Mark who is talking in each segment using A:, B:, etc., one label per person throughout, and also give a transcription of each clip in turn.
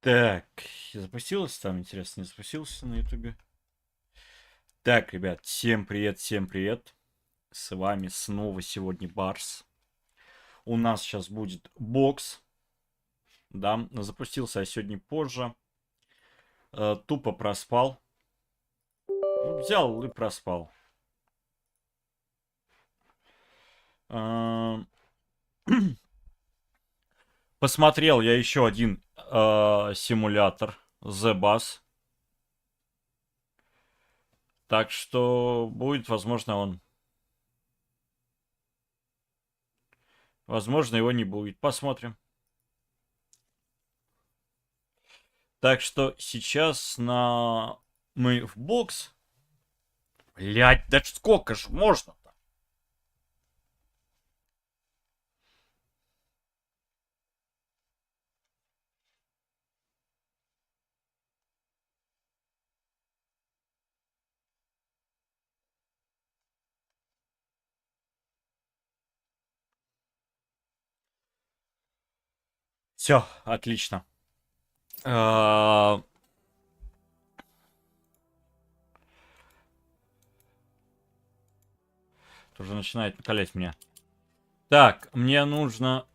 A: Так, запустилось там, интересно, не запустился на ютубе? Так, ребят, всем привет, всем привет. С вами снова сегодня Барс. У нас сейчас будет бокс. Да, запустился я сегодня позже. Тупо проспал. Взял и проспал. Посмотрел я еще один симулятор The Bus. Так что будет, возможно, он. Возможно, его не будет. Посмотрим. Так что сейчас мы в бокс. Блять, да сколько ж можно-то? Все, отлично. Тоже начинает накалять меня. Так, мне нужно...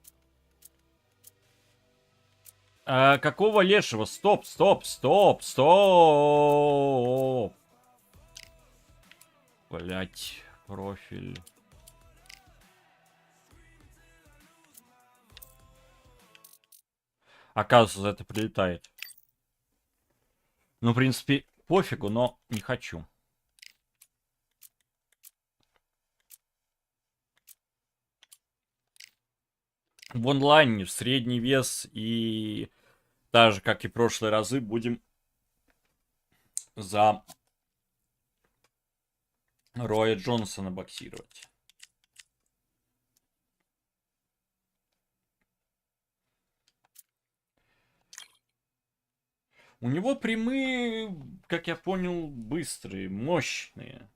A: какого лешего? Стоп, стоп, стоп, стоп. Блять, профиль. Оказывается, за это прилетает. Ну, в принципе, пофигу, но не хочу. В онлайне в средний вес и так же, как и в прошлые разы, будем за Роя Джонсона боксировать. У него прямые, как я понял, быстрые, мощные.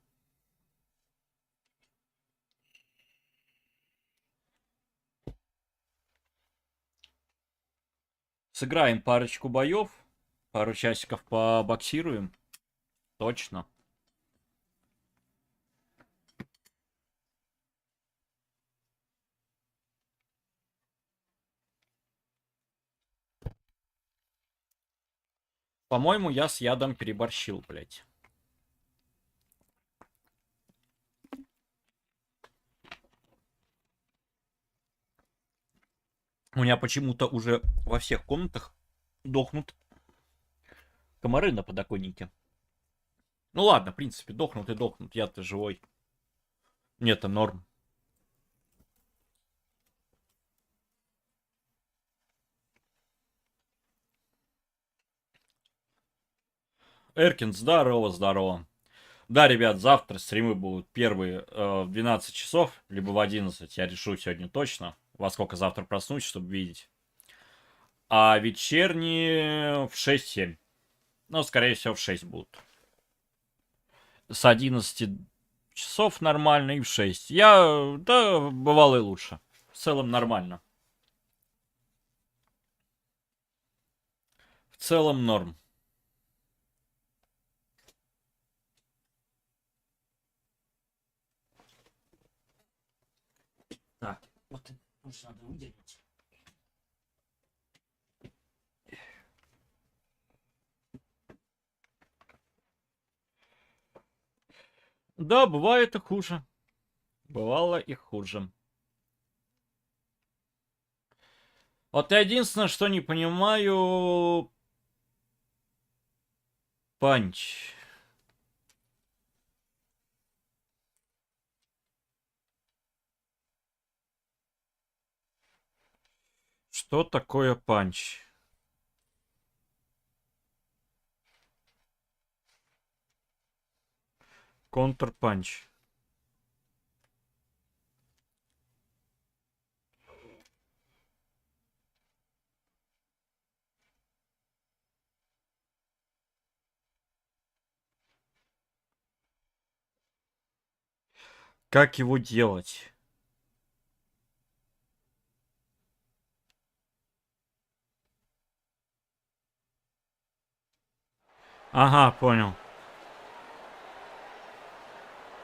A: Сыграем парочку боев, пару часиков побоксируем. Точно. По-моему, я с ядом переборщил, блядь. У меня почему-то уже во всех комнатах дохнут комары на подоконнике. Ну ладно, в принципе, дохнут и дохнут. Я-то живой. Нет, это норм. Эркин, здорово, здорово. Да, ребят, завтра стримы будут первые в 12 часов, либо в 11. Я решу сегодня точно, во сколько завтра проснусь, чтобы видеть. А вечерние в 6-7. Ну, скорее всего, в 6 будут. С 11 часов нормально и в 6. Да, бывало и лучше. В целом нормально. В целом норм. Так, вот лучше надо выделить. Да, бывает и хуже. Бывало и хуже. Вот я единственное, что не понимаю... Панч. Что такое панч? Контрпанч. Как его делать? Ага, понял.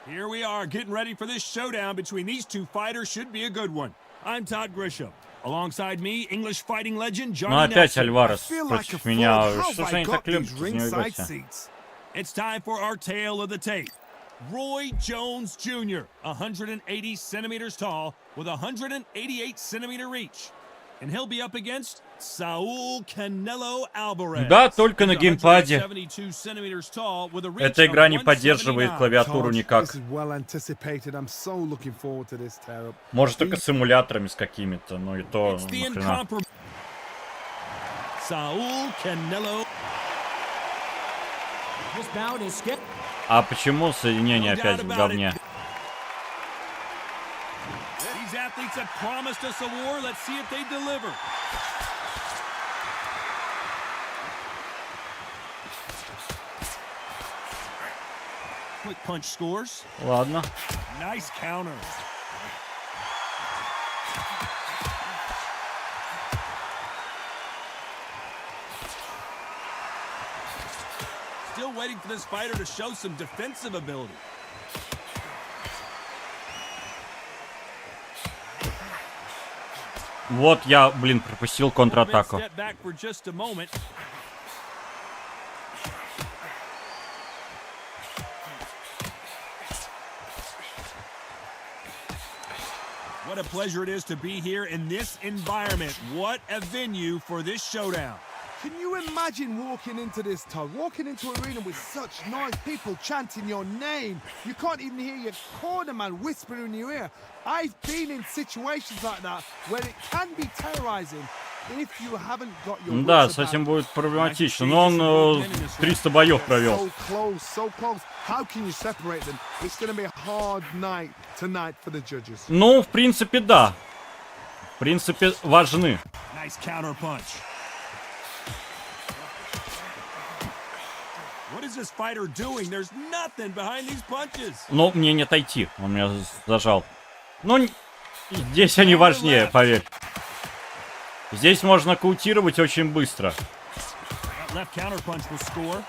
B: Here we are, getting ready for this showdown between these two fighters. Should be a good one. I'm Todd Grisham. Alongside me, English fighting legend Johnny
A: Ну опять
B: Nelson.
A: Альварес против меня. Что же они так любят с него играть?
B: It's time for our tale of the tape. Roy Jones Jr., 180 centimeters tall with 188 centimeter reach. And he'll be up against Saul Canelo Alvarez.
A: Да, только на геймпаде. Эта игра не поддерживает клавиатуру никак. Может, только с эмуляторами с какими-то, но и то нахрена.
B: Saul Canelo.
A: А почему соединение опять в говне?
B: These athletes have promised us a war. Let's see if they deliver. Quick punch scores.
A: Ладно.
B: Nice counter. Still waiting for this fighter to show some defensive ability.
A: Вот я, блин, пропустил контратаку.
B: What a pleasure it is to be here in this environment. What a venue for this showdown.
C: Can you imagine walking into this, Todd? Walking into an arena with such noise, people chanting your name. You can't even hear your cornerman whispering in your ear. I've been in situations like that where it can be terrorizing if you haven't got your
A: Да, с этим будет проблематично, но он 300 боев провел.
C: So close. How can you separate them? It's going to be a hard night tonight for the judges.
A: Ну, в принципе, да. В принципе, важны.
B: Nice counter punch. What is this fighter doing? There's nothing behind these punches.
A: Но мне не отойти, он меня зажал. Но здесь они важнее, поверь. Здесь можно каутировать очень быстро.
B: Left counter punch will score.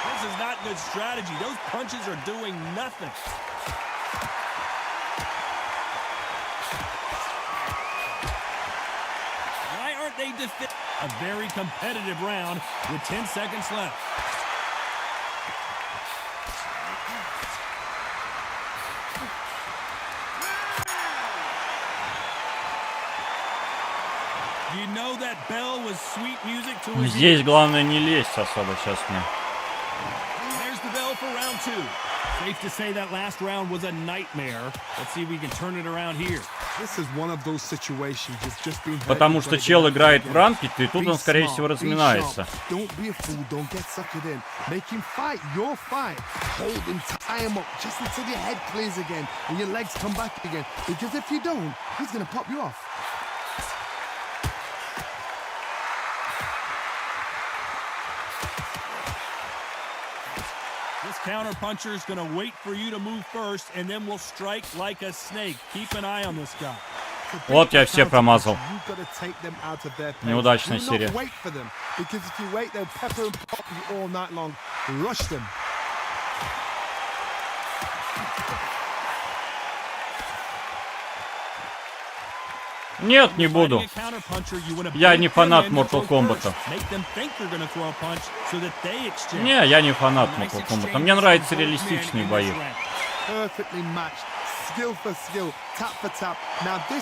B: This is not good strategy. Those punches are doing nothing. Why aren't they defending? A very competitive round with 10 seconds left.
A: Здесь главное не лезть особо сейчас мне.
B: Safe to say that last round was a nightmare. Let's see if we can turn it around here.
C: This is one of those situations just being.
A: Потому что чел играет в ранкет, и тут он, скорее всего, разминается.
C: Don't be a fool, don't get suckered in. Make him fight your fight. Hold him, tie him up just until your head clears again and your legs come back again. Because if you don't, he's gonna pop you off.
B: Counter-puncher is going to wait for you to move first, and then we'll strike like a snake. Keep an eye on this guy.
A: Вот я все промазал. Неудачная серия. Нет, не буду. Я не фанат Mortal Kombat. Не, я не фанат Mortal Kombat. Мне нравятся реалистичные бои.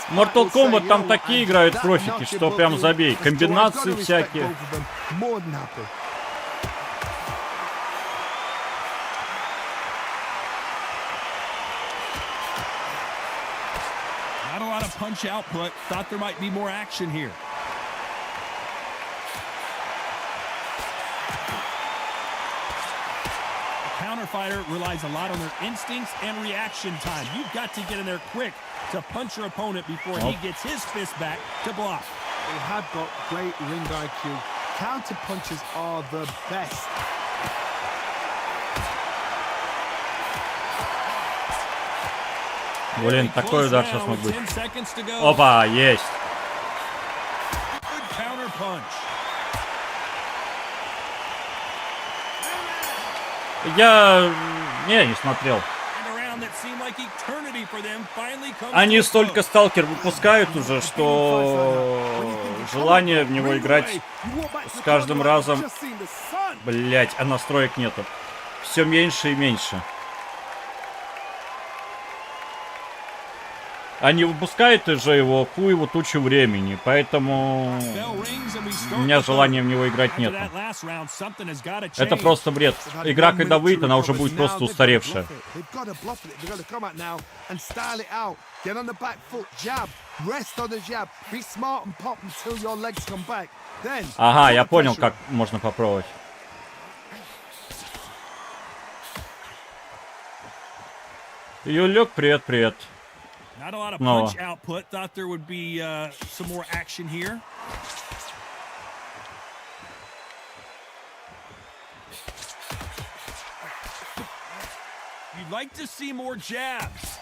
A: Mortal Kombat там такие играют профики, что прям забей. Комбинации всякие.
B: Not a lot of punch output. Thought there might be more action here. The counter fighter relies a lot on their instincts and reaction time. You've got to get in there quick to punch your opponent before he gets his fist back to block.
C: They have got great ring IQ. Counter punches are the best.
A: Блин, такой удар сейчас мог быть. Опа, есть. Я не смотрел. Они столько сталкер выпускают уже, что желание в него играть с каждым разом... Блять, а настроек нету. Все меньше и меньше. Они выпускают уже его хуеву тучу времени, поэтому у меня желания в него играть нет. Это просто бред. Игра, когда выйдет, она уже будет просто устаревшая. Ага, я понял, как можно попробовать. Юлек, привет, привет.
B: Not a lot of punch output. Thought there would be some more action here. You'd like to see more jabs.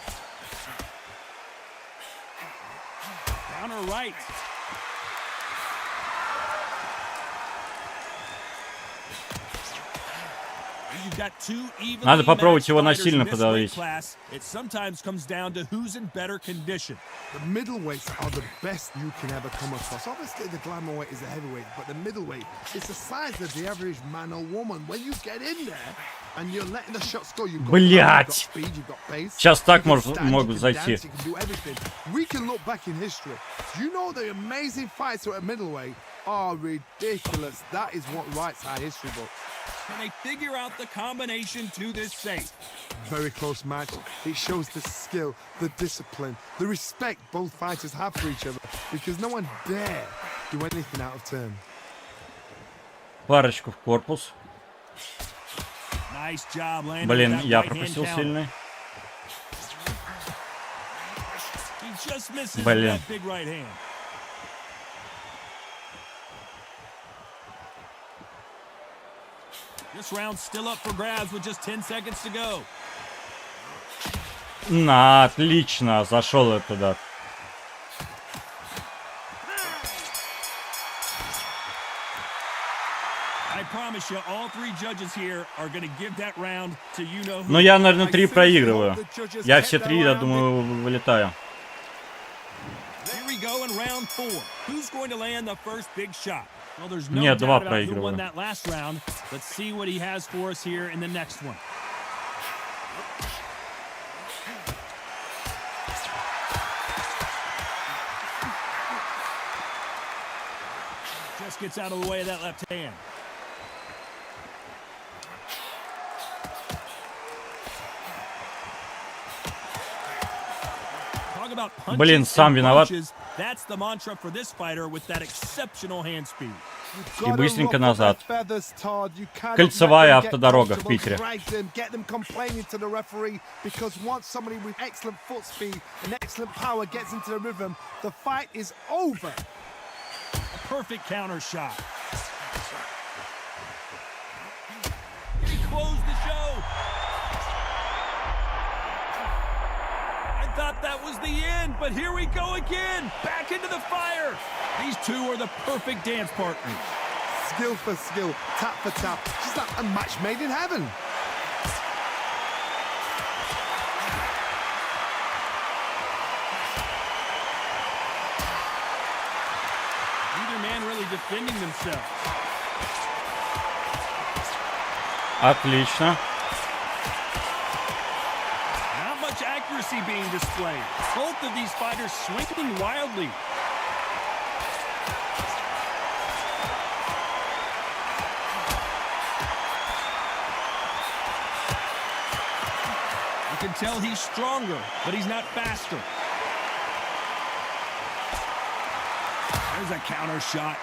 B: Down or right.
A: Надо попробовать его насильно подавить.
B: It sometimes comes down to who's in better condition.
C: The middleweights are the best you can ever come across. Obviously, the glamour weight is the heavyweight, but the middleweight is the size of the average man or woman. When you get in there and you're letting the shots go, you've got speed, you've got pace.
A: Сейчас так могут зайти.
C: We can look back in history. Do you know the amazing fights at middleweight are ridiculous? That is what writes our history book.
B: Can they figure out the combination to this safe?
C: Very close match. It shows the skill, the discipline, the respect both fighters have for each other, because no one dare do anything out of turn.
A: Парочку в корпус.
B: Nice job, landing.
A: Блин, я пропустил сильный. Блин.
B: This round still up for grabs with just 10 seconds to go.
A: На, отлично, зашел я туда.
B: I promise you, all three judges here are going to give that round to you know who.
A: Но я, наверное, 3 проигрываю. Я все 3, я думаю, вылетаю.
B: Here we go in round 4. Who's going to land the first big shot? Well, there's no
A: Нет, 2
B: doubt about who won
A: проигрываю.
B: that last round. Let's see what he has for us here in the next one. Just gets out of the way of that left hand.
A: Блин, сам виноват.
B: That's the mantra for this fighter with that exceptional hand speed.
A: И быстренько назад. Кольцевая автодорога в Питере.
B: Perfect counter shot. He closed the show. I thought that was the end, but here we go again. Back into the fire. These two are the perfect dance partners.
C: Skill for skill, tap for tap. Just like a match made in heaven.
B: Defending themselves.
A: Отлично.
B: Not much accuracy being displayed. Both of these fighters swinging wildly. You can tell he's stronger, but he's not faster. There's a counter shot.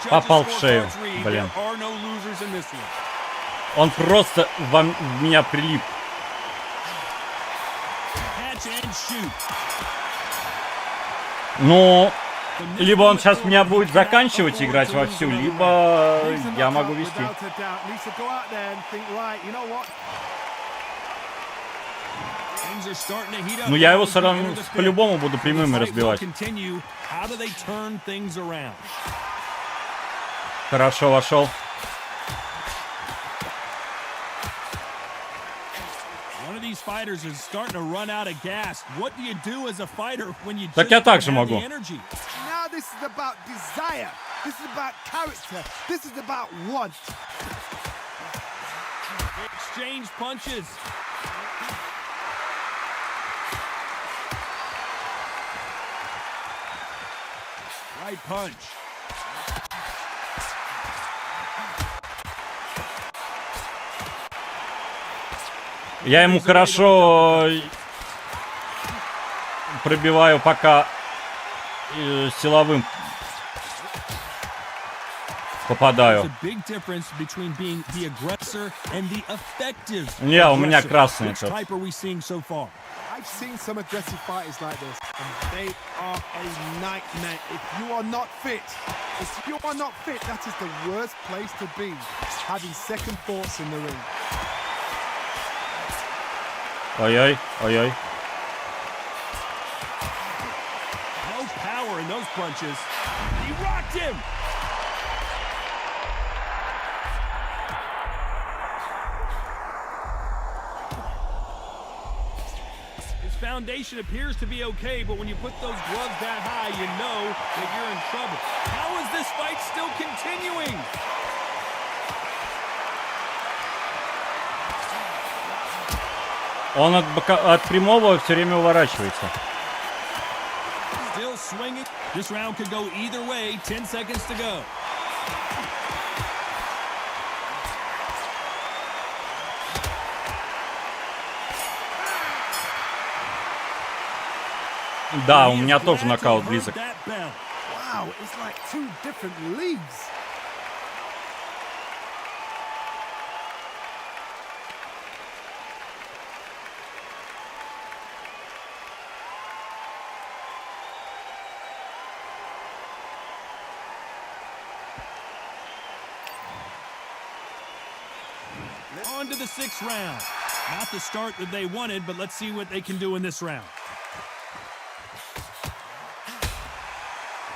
A: Попал в шею, блин. Он просто в меня прилип. Ну, либо он сейчас меня будет заканчивать играть вовсю, либо я могу вести.
B: Things are starting to heat up.
A: Ну, я его все равно по-любому буду прямыми разбивать.
B: How do they turn things around?
A: Хорошо, вошел.
B: One of these fighters is starting to run out of gas. What do you do as a fighter when you
A: Так
B: just
A: я
B: don't
A: так же
B: have
A: могу.
B: the energy?
C: Now this is about desire. This is about character. This is about want.
B: They exchange punches. Right punch.
A: Я ему хорошо пробиваю пока силовым попадаю. Не, у меня красный этот.
C: I've seen some aggressive fighters like this, and they are a nightmare. If you are not fit, that is the worst place to be, having second thoughts in the ring.
A: Ой-ой, ой-ой.
B: No power in those punches. He rocked him. His foundation appears to be okay, but when you put those gloves that high, you know that you're in trouble. How is this fight still continuing?
A: Он от прямого все время уворачивается.
B: Still swinging. This round could go either way. 10 seconds to go.
A: Да, у меня тоже нокаут близок.
C: Wow, it's like two different leagues.
B: On to the sixth round. Not the start that they wanted, but let's see what they can do in this round.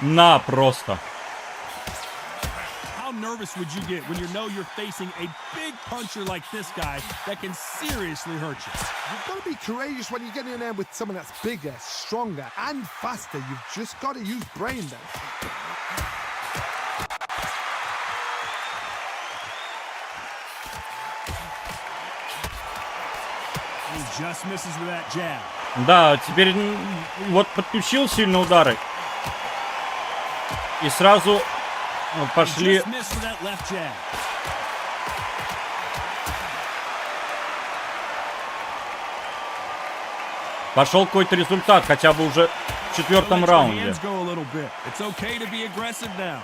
A: На, просто.
B: How nervous would you get when you know you're facing a big puncher like this guy that can seriously hurt you?
C: You've got to be courageous when you get in there with someone that's bigger, stronger, and faster. You've just got to use brain then.
B: He just misses with that jab.
A: Да, теперь вот подключил сильные удары. И сразу пошли...
B: Just missed with that left jab.
A: Пошел какой-то результат, хотя бы уже в четвертом раунде.
B: Hands go a little bit. It's okay to be aggressive now.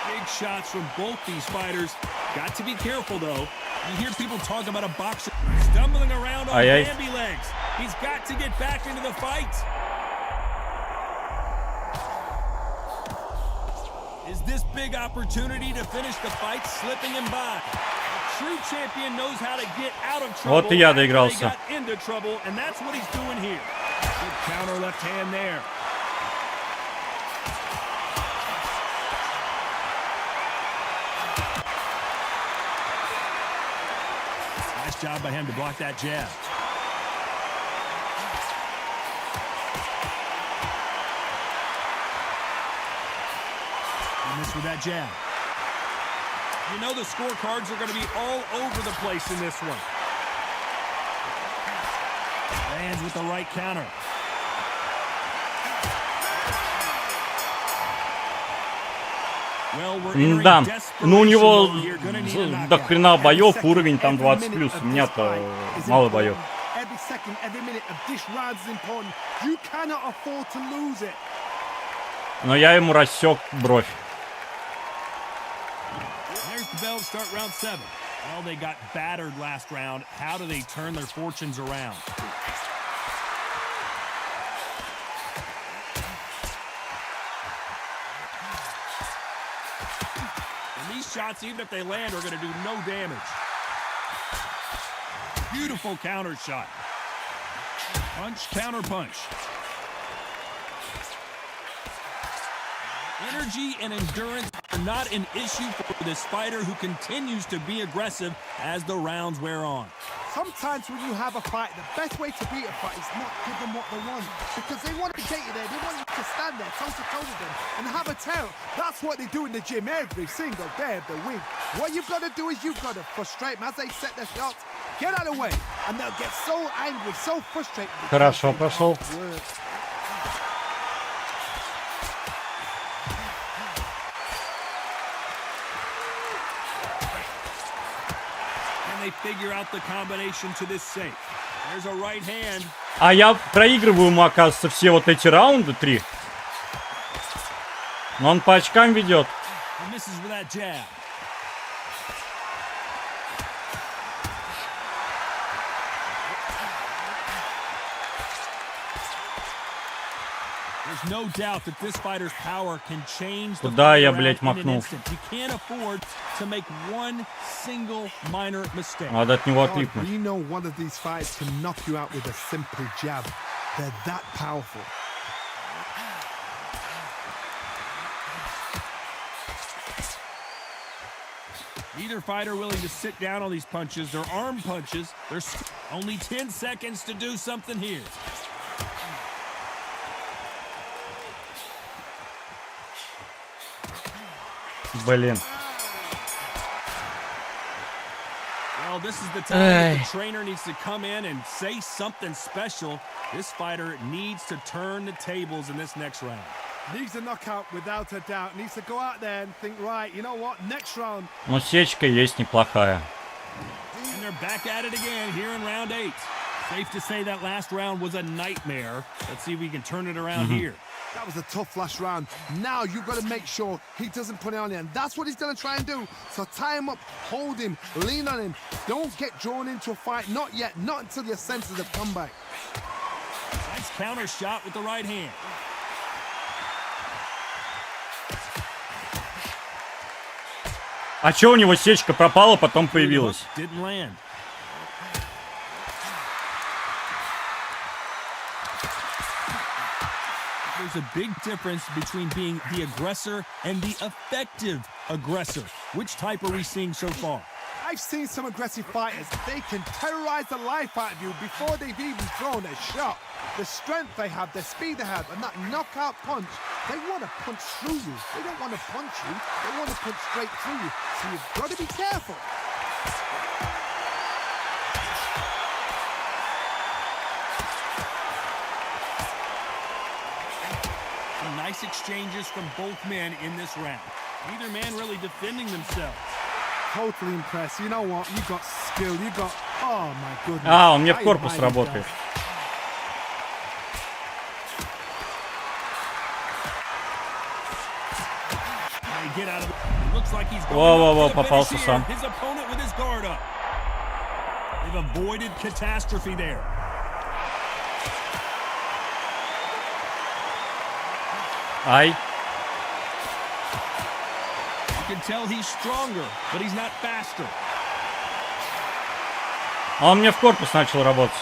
B: Big shots from both these fighters. Got to be careful though. You hear people talk about a boxer stumbling around on Bambi legs. He's got to get back into the fight. Is this big opportunity to finish the fight slipping him by? A true champion knows how to get out of trouble.
A: Вот и я доигрался.
B: Got into trouble, and that's what he's doing here. Good counter left hand there. Nice job by him to block that jab. He missed with that jab. You know the scorecards are going to be all over the place in this one. Lands with the right counter.
A: Да, ну у него до хрена боев, уровень там 20+, у меня-то мало боев. Но я ему рассек бровь.
B: Well, they got battered last round. How do they turn their fortunes around? And And these shots, even if they land, are going to do no damage. Beautiful counter shot. Punch, counter punch. Energy and endurance are not an issue for this fighter who continues to be aggressive as the rounds wear on.
C: Sometimes when you have a fight, the best way to beat a fight is not give them what they want. Because they want to get you there, they want you to stand there toe-to-toe with them and have a tail. That's what they do in the gym every single day of the week. What you've got to do is you've got to frustrate them as they set their shots. Get out of the way. And they'll get so angry, so frustrated.
A: Хорошо пошел.
B: They figure out the combination to this safe. There's a right hand.
A: А я проигрываю ему, оказывается, все вот эти раунды 3. Но он по очкам ведет.
B: He misses with that jab. There's no doubt that this fighter's power can change the
A: Куда я,
B: fight
A: блядь,
B: around in an
A: макнул?
B: instant. You can't afford to make one single minor mistake.
A: Надо от него
C: God,
A: отлипнуть.
C: we know one of these fights can knock you out with a simple jab. They're that powerful.
B: Neither fighter willing to sit down on these punches. They're arm punches. There's only 10 seconds to do something here.
A: Блин.
B: Well, this is the time that the trainer needs to come in and say something special. This fighter needs to turn the tables in this next round.
C: Needs a knockout without a doubt. Needs to go out there and think, right, you know what, next round.
A: Но сечка есть неплохая.
B: And they're back at it again here in round 8. Safe to say that last round was a nightmare. Let's see if we can turn it around here.
C: That was a tough last round. Now you've got to make sure he doesn't put it on you. And that's what he's going to try and do. So tie him up, hold him, lean on him. Don't get drawn into a fight. Not yet. Not until your senses have come back.
B: Nice counter shot with the right hand.
A: А чё у него сечка пропала, потом появилась?
B: Didn't land. There's a big difference between being the aggressor and the effective aggressor. Which type are we seeing so far?
C: I've seen some aggressive fighters. They can terrorize the life out of you before they've even thrown a shot. The strength they have, the speed they have, and that knockout punch, they want to punch through you. They don't want to punch you. They want to punch straight through you. So you've got to be careful.
B: Some nice exchanges from both men in this round. Neither man really defending themselves.
C: Totally impressed. You know what? You got skill. You got... Oh, my goodness.
A: А, он мне в
C: I
A: корпус
C: admire
A: работает.
C: that.
B: They get out of it. Looks like he's going
A: Во-во-во,
B: up for the
A: попался
B: finish
A: сам.
B: here. His opponent with his guard up. They've avoided catastrophe there.
A: Ай.
B: You can tell he's stronger, but he's not faster.
A: А он мне в корпус начал работать.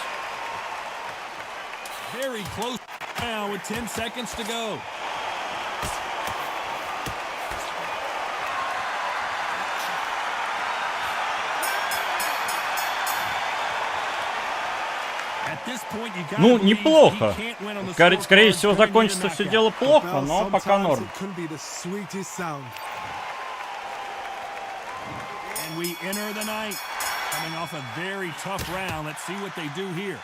B: Very close now with 10 seconds to go. At this point, you gotta
A: Ну,
B: believe
A: неплохо.
B: he can't win on the
A: Скорее
B: scorecard,
A: всего,
B: gonna need a
A: закончится все
B: knockout.
A: дело плохо,
C: Well,
A: но пока
C: sometimes
A: норм.
C: it can be the sweetest sound.
B: And we enter the night. Coming off a very tough round. Let's see what they do here.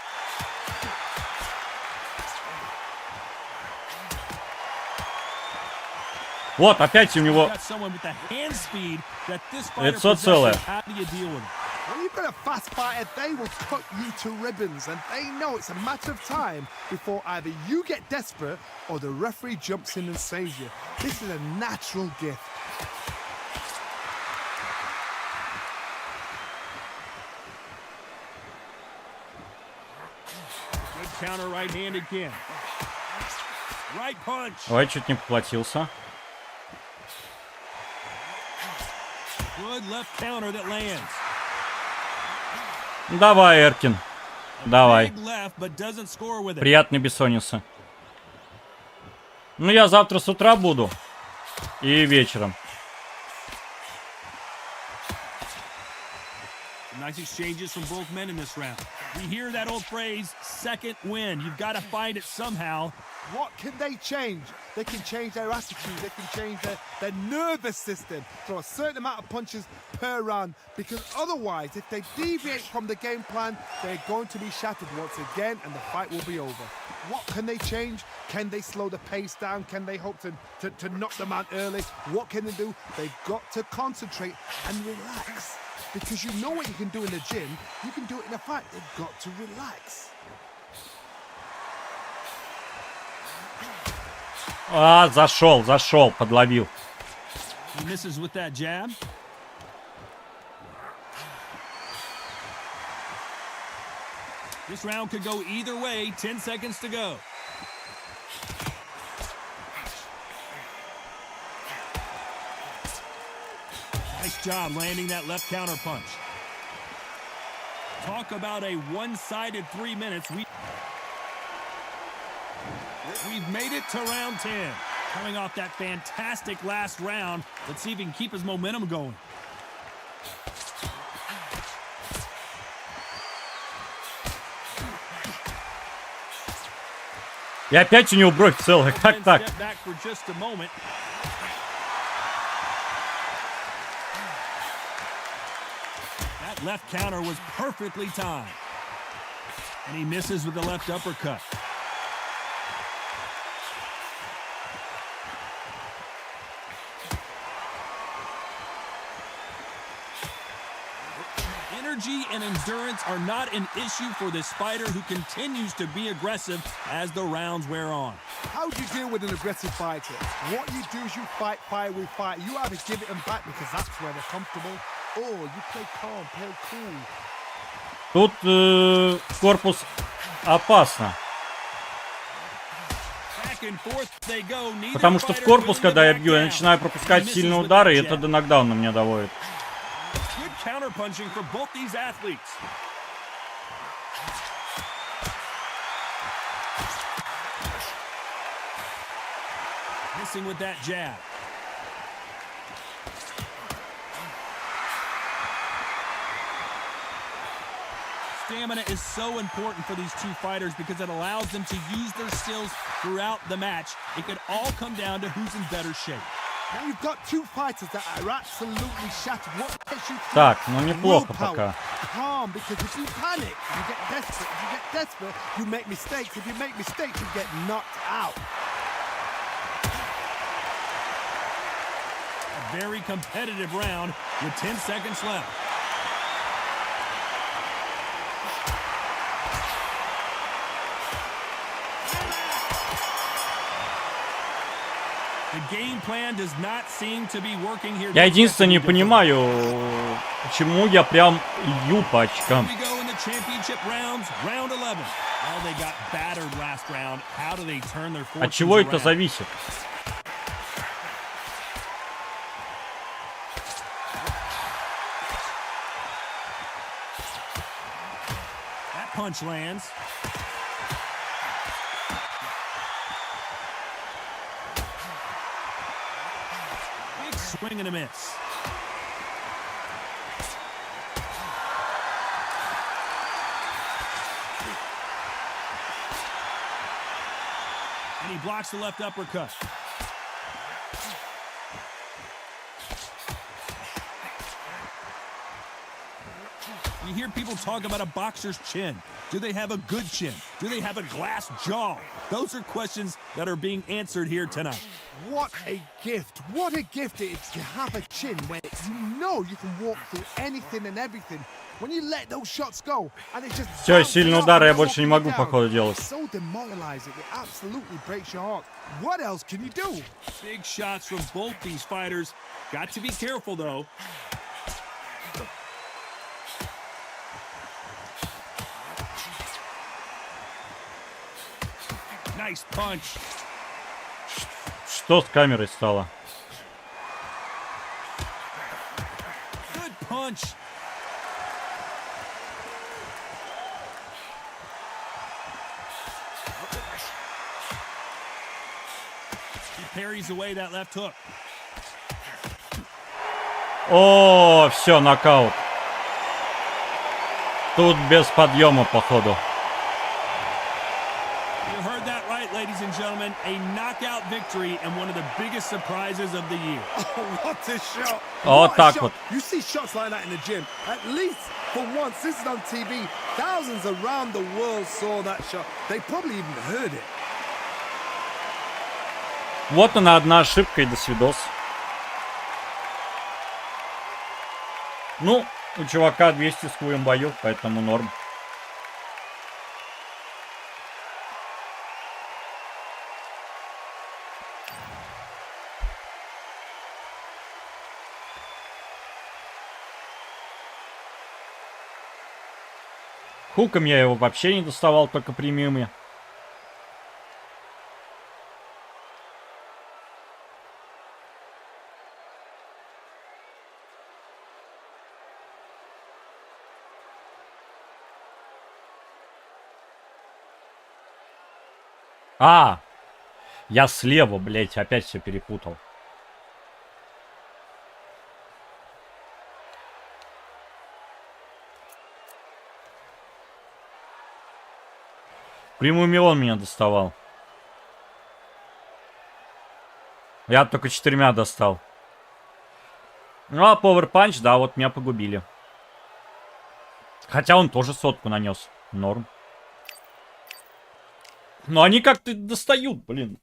A: Вот, опять у него
B: Got someone with the hand speed that this fighter
A: лицо целое.
B: possesses. How do you deal with it?
C: When you've got a fast fighter, they will cut you to ribbons, and they know it's a matter of time before either you get desperate or the referee jumps in and saves you. This is a natural gift.
B: Good counter right hand again. Right punch.
A: Ой, чуть не поплатился.
B: Good left counter that lands.
A: Давай, Эркин. Давай.
B: Big left, but doesn't score with it.
A: Приятной бессонницы. Ну, я завтра с утра буду. И вечером.
B: Nice exchanges from both men in this round. We hear that old phrase, second win. You've got to find it somehow.
C: What can they change? They can change their attitude. They can change their nervous system. Throw a certain amount of punches per round. Because otherwise, if they deviate from the game plan, they're going to be shattered once again and the fight will be over. What can they change? Can they slow the pace down? Can they hope to knock them out early? What can they do? They've got to concentrate and relax. Because you know what you can do in the gym, you can do it in a fight. They've got to relax.
A: А, зашел, подловил.
B: He misses with that jab. This round could go either way. 10 seconds to go. Nice job landing that left counter punch. Talk about a one-sided 3 minutes. We've made it to round 10. Coming off that fantastic last round. Let's see if he can keep his momentum going.
A: И опять у него бровь целая. Как так?
B: Step back for just a moment. That left counter was perfectly timed. And he misses with the left uppercut. Energy and endurance are not an issue for this fighter who continues to be aggressive as the rounds wear on.
C: How do you deal with an aggressive fighter? What you do is you fight fire with fire. You either give it them back because that's where they're comfortable, or you play calm, play cool.
A: Тут корпус опасно.
B: Back and forth they go. Neither
A: Потому что в
B: fighter
A: корпус,
B: willing to
A: когда я
B: back
A: бью, я
B: down.
A: начинаю пропускать
B: He misses
A: сильные
B: with
A: удары, и
B: that
A: это
B: jab.
A: до нокдауна меня доводит.
B: Good counterpunching for both these athletes. Missing with that jab. Stamina is so important for these two fighters because it allows them to use their skills throughout the match. It could all come down to who's in better shape.
C: Now you've got two fighters that are absolutely shattered. What gets you through?
A: Так, ну неплохо
C: Willpower.
A: пока.
C: Calm, because if you panic, you get desperate. If you get desperate, you make mistakes. If you make mistakes, you get knocked out.
B: A very competitive round with 10 seconds left. The game plan does not seem to be working here.
A: Я единственное не понимаю, почему я прям лью по очкам.
B: We go in the championship rounds, round 11. Well, they got battered last round. How do they turn their fortunes
A: От чего это
B: around?
A: зависит?
B: That punch lands. Big swing and a miss. And he blocks the left uppercut. You hear people talk about a boxer's chin. Do they have a good chin? Do they have a glass jaw? Those are questions that are being answered here tonight.
C: What a gift. What a gift it is to have a chin where you know you can walk through anything and everything. When you let those shots go, and it just
A: Всё,
C: bounces
A: сильные
C: off
A: удары я
C: and
A: больше не могу,
C: down.
A: походу, делать.
C: It's so demoralizing. It absolutely breaks your heart. What else can you do?
B: Big shots from both these fighters. Got to be careful, though. Nice punch.
A: Что с камерой стало?
B: punch. He parries away that left hook.
A: О, все, нокаут. Тут без подъема, походу.
B: You heard that right, ladies and gentlemen. A knockout victory and one of the biggest surprises of the year.
C: Oh, what a shot!
A: Вот
C: What a
A: так
C: shot.
A: вот.
C: You see shots like that in the gym. At least for once, this is on TV. Thousands around the world saw that shot. They probably even heard it.
A: Вот она, одна ошибка и до свидос. Ну, у чувака 200 с хуем боев, поэтому норм. Хуком я его вообще не доставал, только прямыми. А, я слева, блять, опять все перепутал. Прямыми он меня доставал. Я только 4 достал. Ну а Power Punch, да, вот меня погубили. Хотя он тоже 100 нанес. Норм. Но они как-то достают, блин.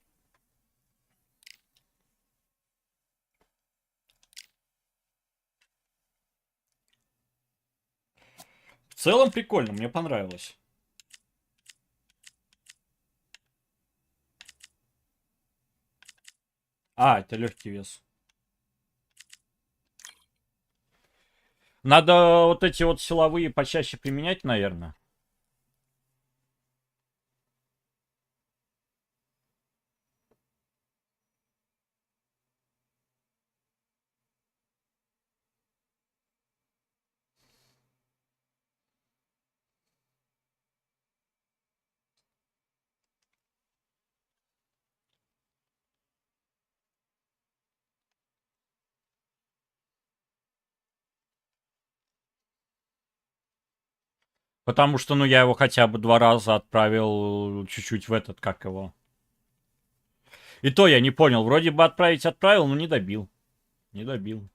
A: В целом прикольно, мне понравилось. А, это легкий вес. Надо вот эти вот силовые почаще применять, наверное. Потому что, ну, я его хотя бы 2 раза отправил чуть-чуть в этот, как его. И то я не понял. Вроде бы отправил, но не добил. Не добил.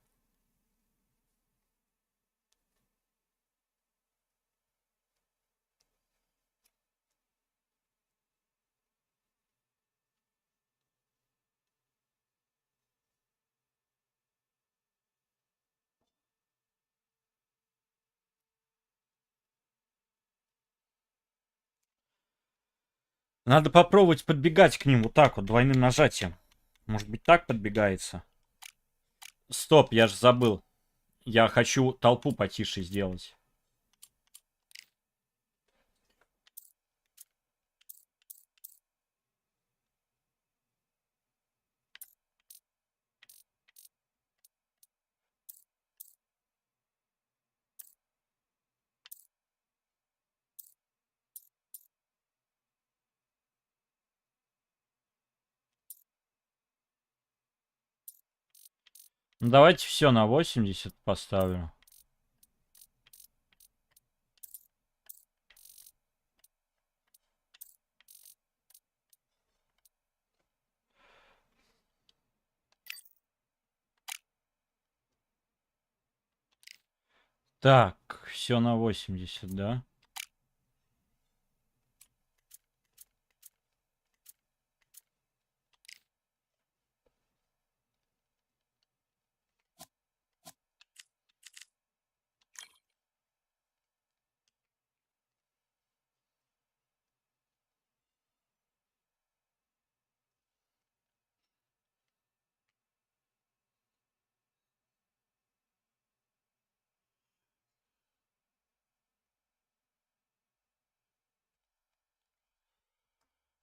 A: Надо попробовать подбегать к ним вот так вот, двойным нажатием. Может быть, так подбегается? Стоп, я же забыл. Я хочу толпу потише сделать. Ну, давайте все на 80 поставлю. Так, все на 80, да?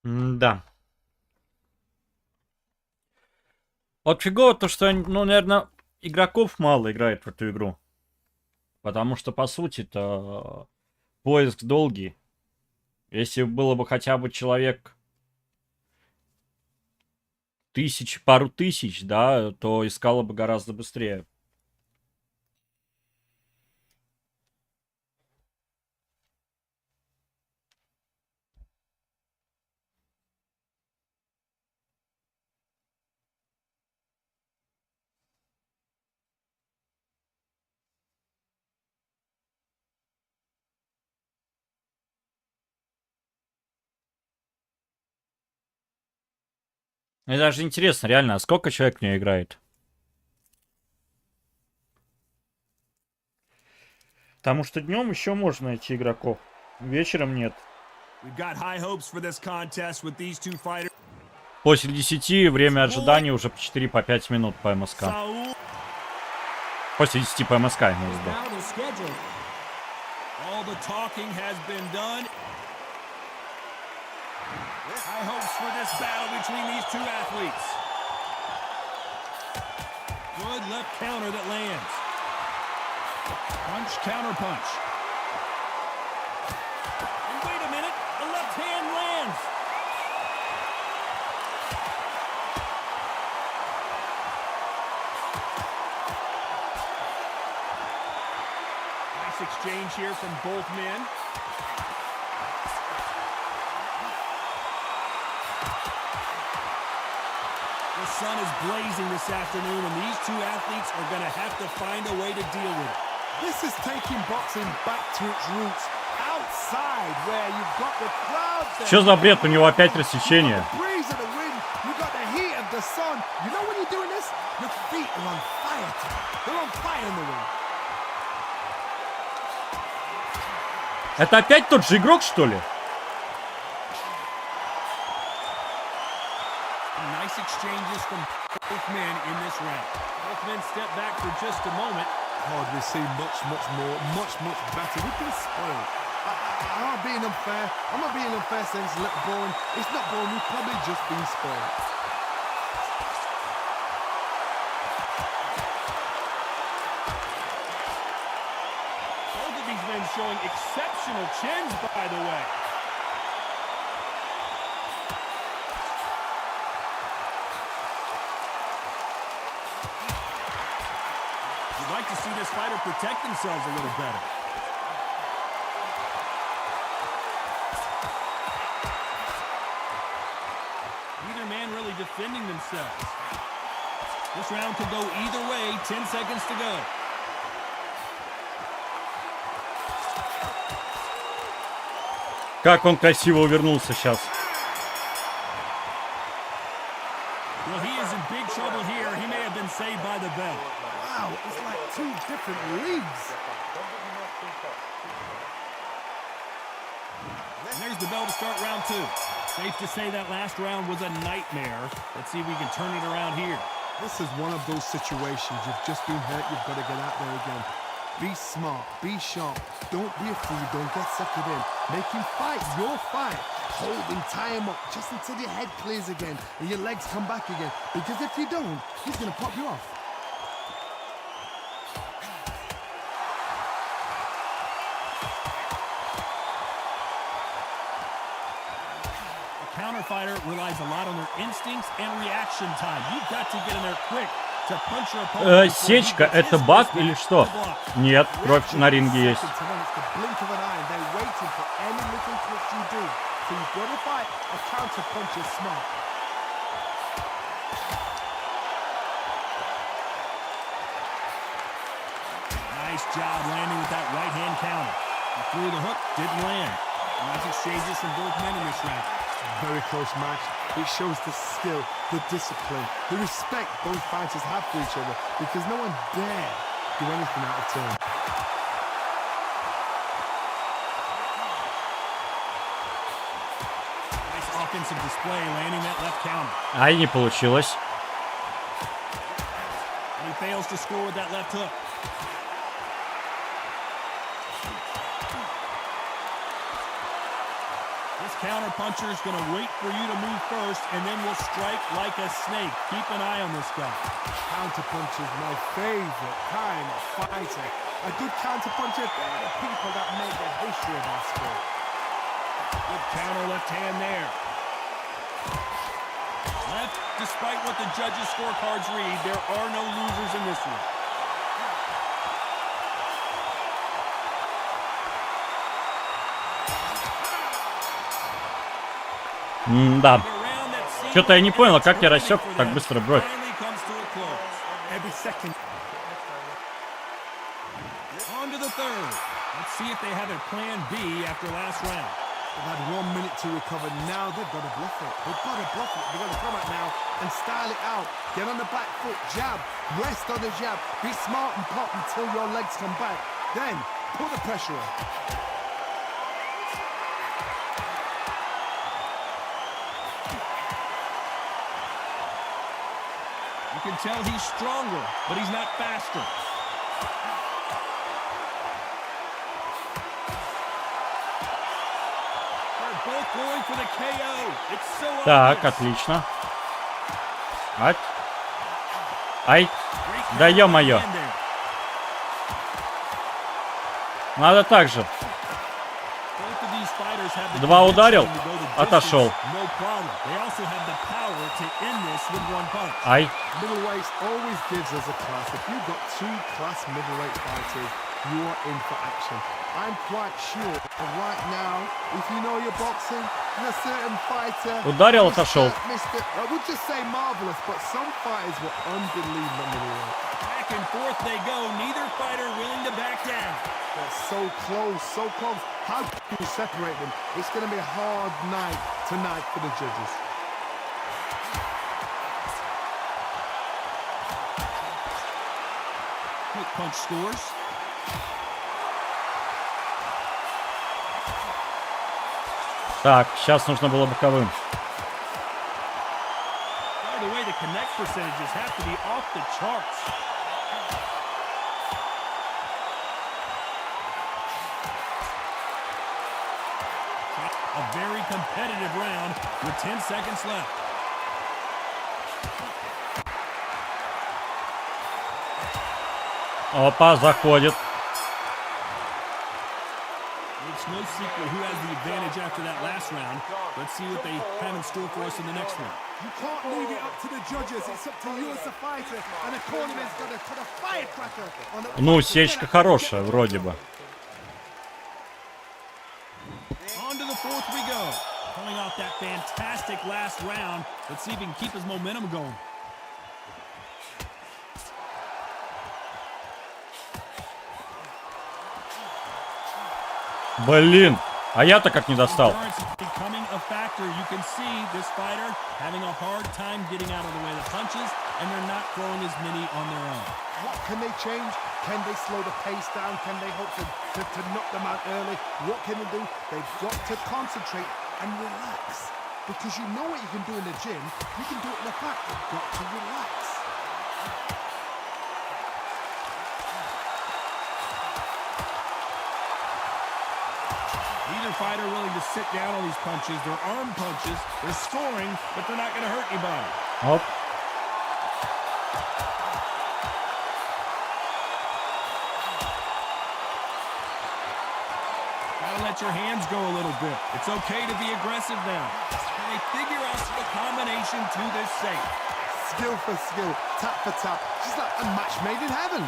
A: Да. Вот фигово то, что, ну, наверное, игроков мало играет в эту игру. Потому что, по сути-то, поиск долгий. Если было бы хотя бы человек пару тысяч, да, то искало бы гораздо быстрее. Мне даже интересно, реально, а сколько человек в нее играет? Потому что днем еще можно найти игроков, вечером нет.
B: We've got high hopes for this contest with these two fighters.
A: После 10 время ожидания уже по 4-5 минут по МСК.
B: Saul.
A: После 10 по МСК, имею в виду.
D: Now the schedule.
B: All the talking has been done. High hopes for this battle between these two athletes. Good left counter that lands. Punch, counter punch. And wait a minute, the left hand lands. Nice exchange here from both men. The sun is blazing this afternoon, and these two athletes are going to have to find a way to deal with it.
C: This is taking boxing back to its roots. Outside, where you've got the crowd there.
A: Что за бред? У него опять рассечение.
C: The breeze of the wind, you've got the heat of the sun. You know when you're doing this? Your feet are on fire. They're on fire in the wind.
A: Это опять тот же игрок, что ли?
B: Nice exchanges from both men in this round. Both men step back for just a moment.
C: God, we see much more, much better. We've been spoiled. I'm not being unfair. I'm not being unfair saying it's a little boring. It's not boring. We've probably just been spoiled.
B: Both of these men showing exceptional chins, by the way. You'd like to see this fighter protect themselves a little better. Neither man really defending themselves. This round could go either way. 10 seconds to go.
A: Как он красиво увернулся сейчас.
B: Well, he is in big trouble here. He may have been saved by the bell.
C: Wow, it's like two different leagues.
B: And there's the bell to start round two. Safe to say that last round was a nightmare. Let's see if we can turn it around here.
C: This is one of those situations. You've just been hurt. You've got to get out there again. Be smart. Be sharp. Don't be a fool. Don't get suckered in. Make him fight your fight. Hold him, tie him up just until your head clears again and your legs come back again. Because if you don't, he's going to pop you off.
B: Counter fighter relies a lot on their instincts and reaction time. You've got to get in there quick to punch your opponent.
A: Сечка, это баг или что? Нет, кровь на ринге есть.
C: It's the blink of an eye and they're waiting for any little twitch you do. So you've got to fight a counter punch is smart.
B: Nice job landing with that right hand counter. He threw the hook, didn't land. Nice exchanges from both men in this round.
C: Very close match. It shows the skill, the discipline, the respect both fighters have for each other because no one dare do anything out of turn.
B: Nice offensive display landing that left counter.
A: Ай, не получилось.
B: And he fails to score with that left hook. This counter puncher is going to wait for you to move first and then will strike like a snake. Keep an eye on this guy.
C: Counter punch is my favorite kind of fighter. A good counter-puncher. They're the people that make the history of our sport.
B: Good counter left hand there. Left, despite what the judges' scorecards read, there are no losers in this one.
A: Да. Что-то я не понял, как я рассек так быстро бровь.
B: On to the third. Let's see if they have a plan B after last round.
C: They've had 1 minute to recover. Now they've got to bluff it. They've got to bluff it. They've got to come out now and style it out. Get on the back foot, jab, rest on the jab. Be smart and pop until your legs come back. Then put the pressure on.
B: You can tell he's stronger, but he's not faster. They're both going for the KO. It's so
A: Так,
B: obvious.
A: отлично. Ать. Ай. Да ё-моё. Надо так же. Два ударил, отошел. Ай.
C: Middleweight always gives us a class. If you've got two class middleweight fighters, you are in for action. I'm quite sure that right now, if you know your boxing, there's a certain fighter.
A: Ударил, отошел.
C: I would just say marvelous, but some fighters were unbelievable middleweight.
B: Back and forth they go. Neither fighter willing to back down.
C: They're so close, so close. How do you separate them? It's going to be a hard night tonight for the judges.
B: Quick punch scores.
A: Так, сейчас нужно было боковым.
B: By the way, the connect percentages have to be off the charts. A very competitive round with 10 seconds left.
A: Опа, заходит.
B: It's no secret who has the advantage after that last round. Let's see what they have in store for us in the next one.
C: You can't leave it up to the judges. It's up to you as a fighter. And the cornerman's got to put a firecracker on the...
A: Ну, сечка хорошая, вроде бы.
B: On to the fourth we go. Coming off that fantastic last round. Let's see if he can keep his momentum going.
A: Блин, а я-то как не достал.
B: Becoming a factor. You can see this fighter having a hard time getting out of the way of the punches, and they're not throwing as many on their own.
C: What can they change? Can they slow the pace down? Can they hope to knock them out early? What can they do? They've got to concentrate and relax. Because you know what you can do in the gym, you can do it in the back. You've got to relax.
B: Neither fighter willing to sit down on these punches. They're arm punches. They're scoring, but they're not going to hurt anybody.
A: Оп.
B: Gotta let your hands go a little bit. It's okay to be aggressive now. Can they figure out a combination to this safe?
C: Skill for skill, tap for tap. Just like a match made in heaven.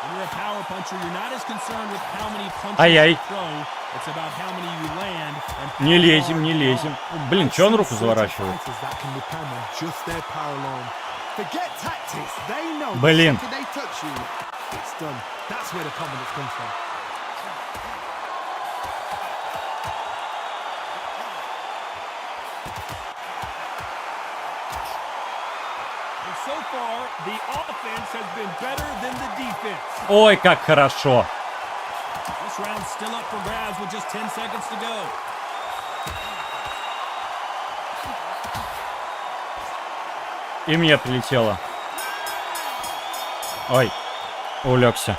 B: When you're a power puncher, you're not as concerned with how many punches
A: Ай-яй.
B: you throw. It's about how many you land and how
A: Не лезем, не
B: far you
A: лезем.
B: go.
A: Блин, что он руку заворачивает?
C: That can depend on just their power alone. Forget tactics. They know.
A: Блин.
C: The second they touch you, it's done. That's where the confidence comes from.
B: And so far, the offense has been better than the defense.
A: Ой, как хорошо.
B: This round's still up for grabs with just 10 seconds to go.
A: И мне прилетело. Ой, улегся.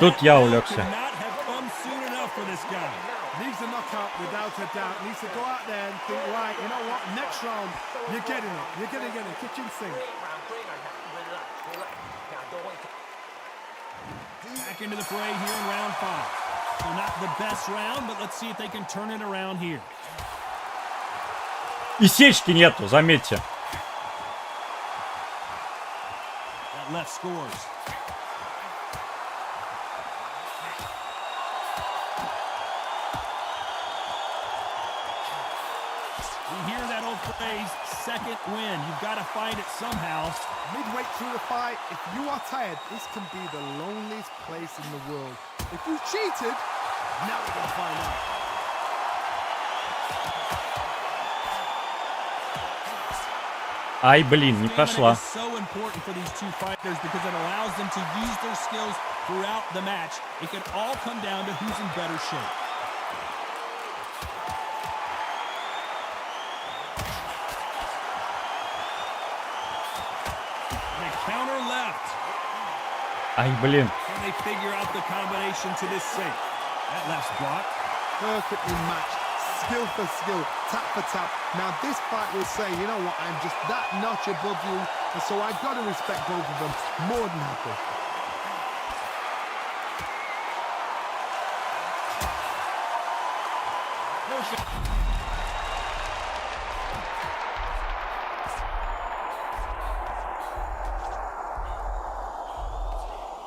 A: Тут я улегся.
B: Could not have come soon enough for this guy.
C: Leaves a knockout without a doubt. Needs to go out there and think, right, you know what, next round, you're getting it. You're going to get it. Kitchen sink.
B: Back into the fray here in round 5. So not the best round, but let's see if they can turn it around here.
A: И сечки нету, заметьте.
B: That left scores. We hear that old phrase, second win. You've got to find it somehow.
C: Midway through the fight, if you are tired, this can be the loneliest place in the world. If you cheated, now we're going to find out.
A: Ай, блин, не прошла.
B: Stamina is so important for these two fighters because it allows them to use their skills throughout the match. It can all come down to who's in better shape. And a counter left.
A: Ай, блин.
B: Can they figure out the combination to this safe? That left's blocked.
C: Perfectly matched, skill for skill, tap for tap. Now this fight will say, you know what, I'm just that notch above you, and so I've got to respect both of them more than happy.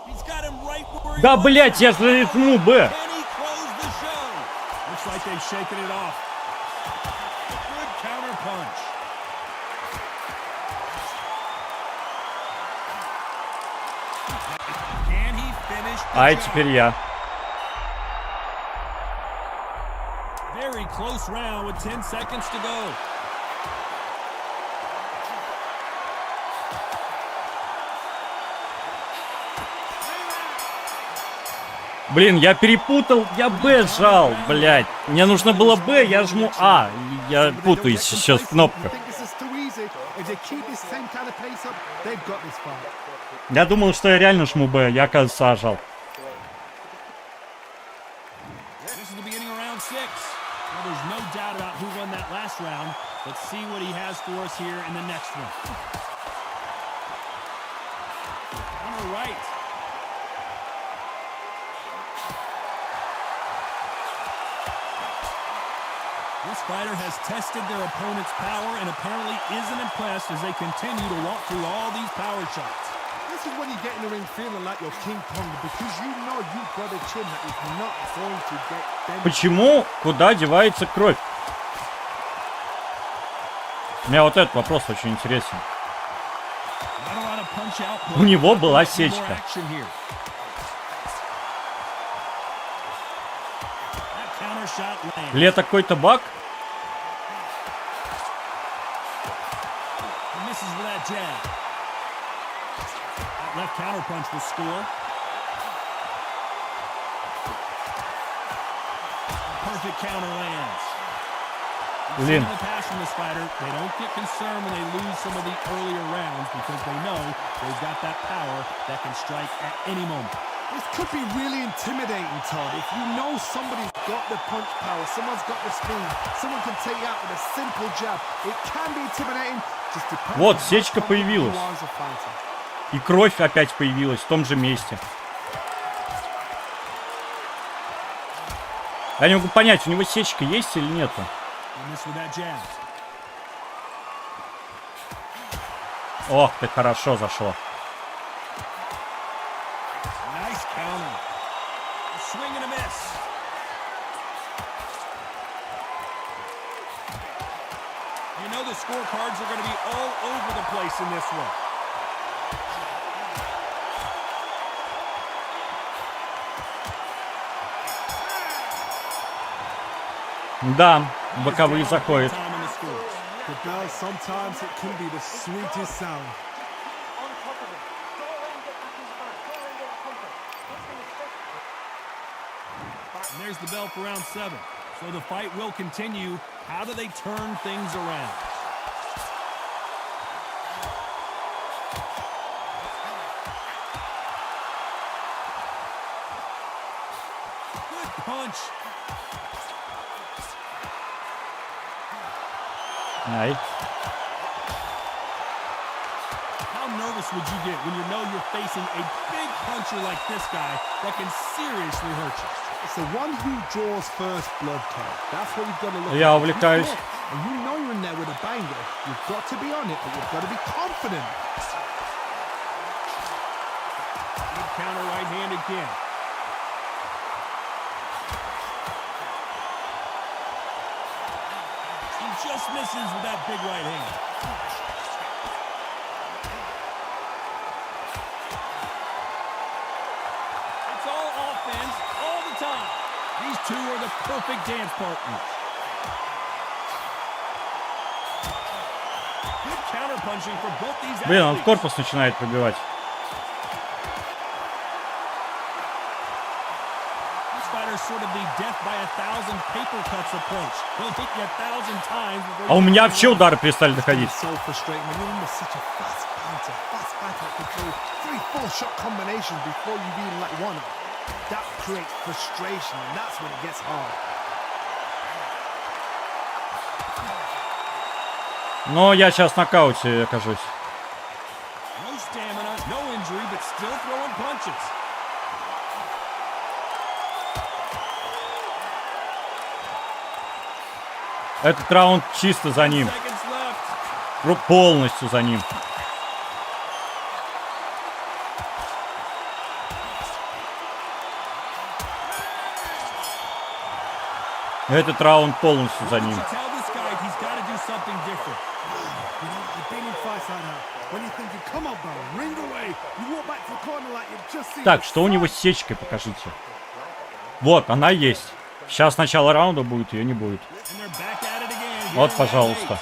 B: He's got him right where he
A: Да,
B: wants
A: блять,
B: him.
A: я же рифму, Б.
B: Can he close the show? Looks like they've shaken it off. Good counter punch. Can he finish the
A: Ай,
B: job?
A: теперь я.
B: Very close round with 10 seconds to go.
A: Блин, я перепутал, я Б сжал, блядь. Мне нужно было Б, я жму А. Я путаюсь сейчас в кнопках. Я думал, что я реально жму Б, я, оказывается, А жал.
B: This is the beginning of round 6. Well, there's no doubt about who won that last round. Let's see what he has for us here in the next one. On the right. This fighter has tested their opponent's power and apparently isn't impressed as they continue to walk through all these power shots.
C: This is when you get in the ring feeling like you're King Kong because you know you've got a chin that is not going to get bent.
A: Почему? Куда девается кровь? Мне вот этот вопрос очень интересен.
B: Not a lot of punch output.
A: У него была
B: More
A: сечка.
B: action here. That counter shot lands.
A: Или это какой-то баг?
B: He misses with that jab. That left counter punch will score. Perfect counter lands. We've
A: Блин.
B: seen in the past from this fighter, they don't get concerned when they lose some of the earlier rounds because they know they've got that power that can strike at any moment.
C: This could be really intimidating, Todd. If you know somebody's got the punch power, someone's got the speed, someone can take you out with a simple jab. It can be intimidating. Just depends
A: Вот,
C: on how
A: сечка
C: strong
A: появилась.
C: you are as a fighter.
A: И кровь опять появилась в том же месте. Я не могу понять, у него сечка есть или нету.
B: He missed with that jab.
A: Ох, ты хорошо зашло.
B: Nice counter. A swing and a miss. You know the scorecards are going to be all over the place in this one.
A: Да, боковые заходят.
B: Time on the scores.
C: The bell, sometimes it can be the sweetest sound.
B: And there's the bell for round 7. So the fight will continue. How do they turn things around? Good punch.
A: Ай.
B: How nervous would you get when you know you're facing a big puncher like this guy that can seriously hurt you?
C: It's the one who draws first blood, Ted. That's what you've got to look
A: Я
C: at.
A: увлекаюсь.
C: And you know you're in there with a banger. You've got to be on it, but you've got to be confident.
B: Good counter right hand again. He just misses with that big right hand. It's all offense all the time. These two are the perfect dance partners. Good counter punching for both these
A: Блин, он в
B: athletes.
A: корпус начинает пробивать.
B: This fighter's sort of the death by 1,000 paper cuts approach. He'll hit you 1,000 times before
A: А у
B: you
A: меня
B: get
A: вообще удары перестали доходить.
C: It's so frustrating when you're under such a fast fighter that can throw 3-4 shot combinations before you've even let one off. That creates frustration, and that's when it gets hard.
A: Но я сейчас в нокауте окажусь.
B: No stamina, no injury, but still throwing punches.
A: Этот раунд чисто за ним.
B: Seconds left.
A: Полностью за ним. Этот раунд полностью за ним.
B: You tell this guy he's got to do something different.
C: You know, you've been in fights like that. When you think you come on, bro, ring away. You walk back to the corner like you've just seen.
A: Так, что у него с сечкой, покажите. Вот, она есть. Сейчас начало раунда будет, ее не будет.
B: And they're back at it again.
A: Вот,
B: Here in
A: пожалуйста.
B: round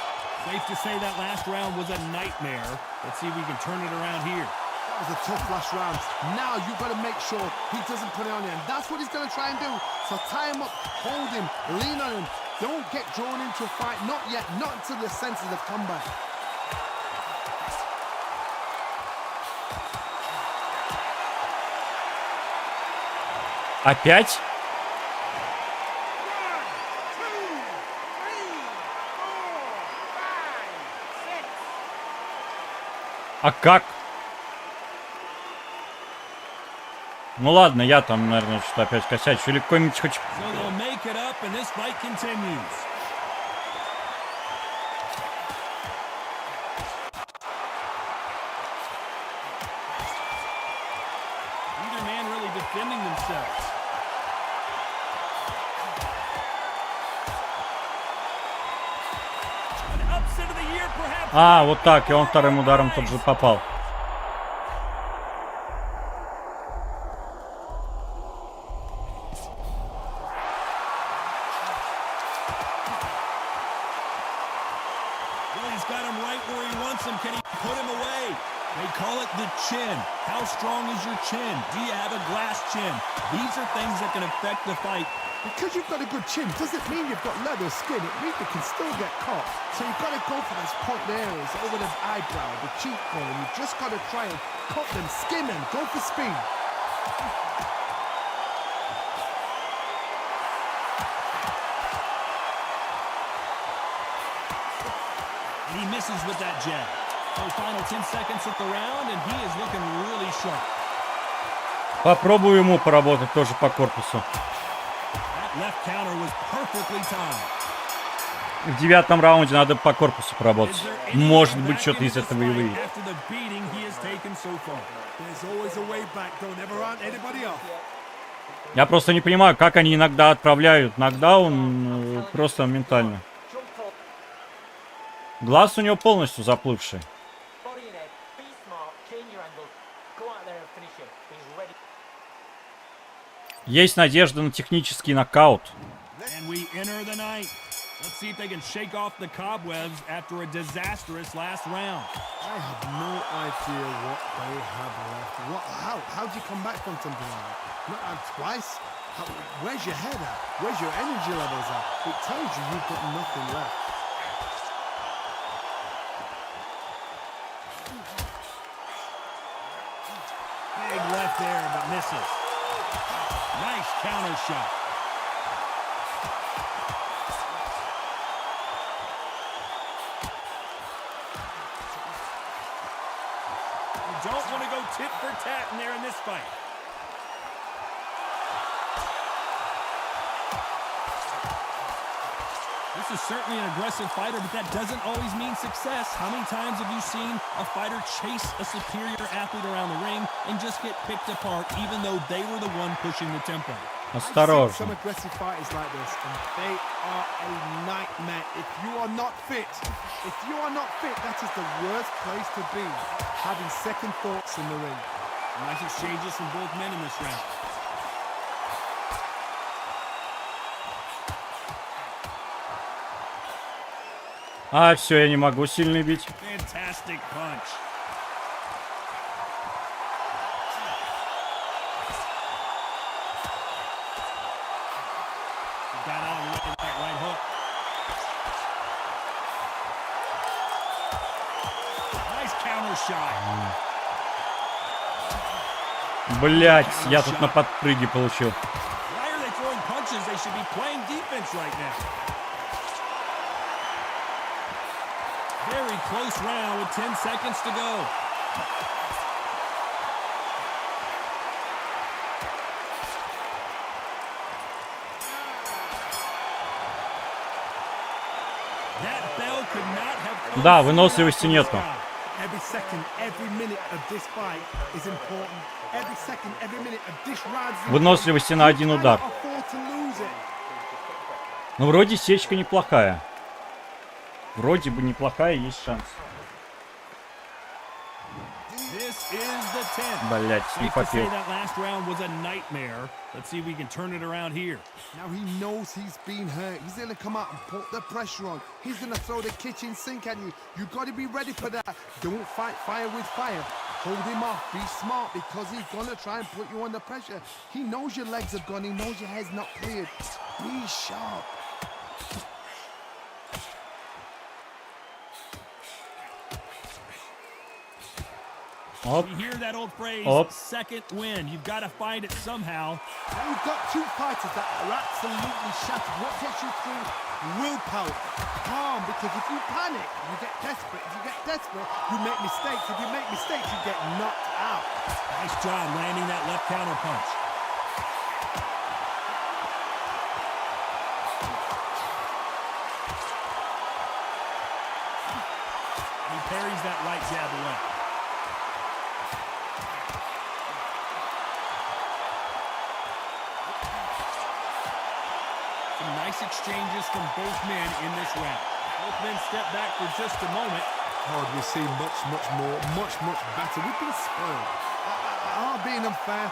B: 8. Safe to say that last round was a nightmare. Let's see if we can turn it around here.
C: That was a tough last round. Now you've got to make sure he doesn't put it on you. And that's what he's going to try and do. So tie him up, hold him, lean on him. Don't get drawn into a fight. Not yet. Not until the senses have come back.
A: Опять? А как? Ну ладно, я там, наверное, что-то опять косячу. Или какой-нибудь хоть...
B: So they'll make it up, and this fight continues. Neither man really defending themselves. An upset of the year, perhaps.
A: А, вот так, и он вторым ударом тут же попал.
B: Well, he's got him right where he wants him. Can he put him away? They call it the chin. How strong is your chin? Do you have a glass chin? These are things that can affect the fight.
C: Because you've got a good chin doesn't mean you've got leather skin. It means you can still get caught. So you've got to go for those point areas over the eyebrow, the cheekbone. You've just got to try and cut them, skin them, go for speed.
B: And he misses with that jab. So final 10 seconds of the round, and he is looking really sharp.
A: Попробую ему поработать тоже по корпусу.
B: That left counter was perfectly timed.
A: В 9-м раунде надо по корпусу поработать.
B: Is there any
A: Может
B: way
A: быть,
B: back
A: что-то
B: into
A: из
B: this
A: этого и
B: fight
A: выйдет.
B: after the beating he has taken so far?
C: There's always a way back. Don't ever run anybody off.
A: Я просто не понимаю, как они иногда отправляют нокдаун просто моментально. Глаз у него полностью заплывший. Есть надежда на технический нокаут.
B: And we enter the night. Let's see if they can shake off the cobwebs after a disastrous last round.
C: I have no idea what they have left. How do you come back from something like that? Not out twice? Where's your head at? Where's your energy levels at? It tells you you've got nothing left.
B: Big left there, but misses. Nice counter shot. don't want to go tit for tat in there in this fight. This is certainly an aggressive fighter, but that doesn't always mean success. How many times have you seen a fighter chase a superior athlete around the ring and just get picked apart, even though they were the one pushing the tempo?
C: I've seen some aggressive fighters like this, and they are a nightmare. If you are not fit, that is the worst place to be, having second thoughts in the ring.
B: Nice exchanges from both men in this round.
A: А, все, я не могу сильно бить.
B: Fantastic punch. Got out of the way with that right hook. Nice counter shot.
A: Блять, я тут на подпрыге получил.
B: Why are they throwing punches? They should be playing defense right now. Very close round with 10 seconds to go. That bell could not have.
A: Да, выносливости нету.
C: Every second, every minute of this fight is important. Every second, every minute of this round.
A: Выносливости на один удар. Ну, вроде сечка неплохая. Вроде бы неплохая, есть шанс. Блять, не попил.
C: Now he knows he's been hurt. He's gonna come out and put the pressure on. He's gonna throw the kitchen sink at you. You gotta be ready for that. Don't fight fire with fire. Hold him off. Be smart because he's gonna try and put you under pressure. He knows your legs are gone. He knows your head's not cleared. Be sharp.
A: Оп.
B: You hear that old phrase,
A: Оп.
B: second win. You've got to find it somehow.
C: Now you've got two fighters that are absolutely shattered. What gets you through? Willpower. Calm, because if you panic, you get desperate. If you get desperate, you make mistakes. If you make mistakes, you get knocked out.
B: Nice job landing that left counter punch. He parries that right jab away. Nice exchanges from both men in this round. Both men step back for just a moment.
C: Oh, we've seen much better. We've been spoiled. I'm not being unfair.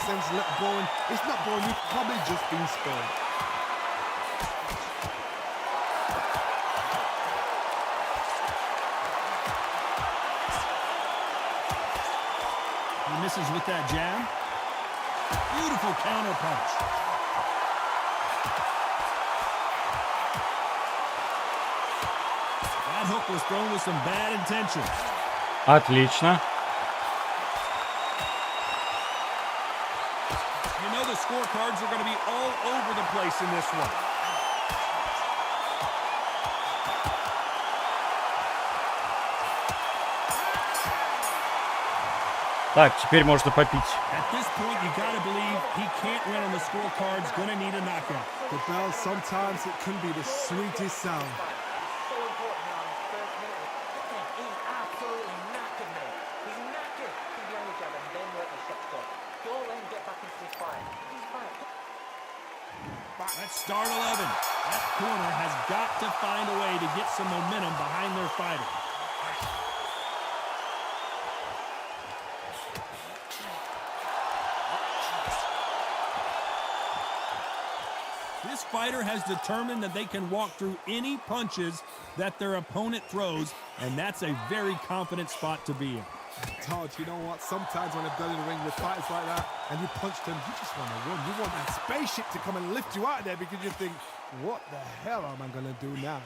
C: Saying it's a little boring. It's not boring. We've probably just been spoiled.
B: He misses with that jab. Beautiful counter punch. That hook was thrown with some bad intention.
A: Отлично.
B: You know the scorecards are going to be all over the place in this one.
A: Так, теперь можно попить.
B: At this point, you got to believe he can't win on the scorecards. Going to need a knockout.
C: The bell, sometimes it can be the sweetest sound.
B: Let's start 11. That corner has got to find a way to get some momentum behind their fighter. This fighter has determined that they can walk through any punches that their opponent throws, and that's a very confident spot to be in.
C: Todd, you know what? Sometimes when I've done in the ring with fighters like that and you punch them, you just want to run. You want that spaceship to come and lift you out of there because you think, what the hell am I going to do now?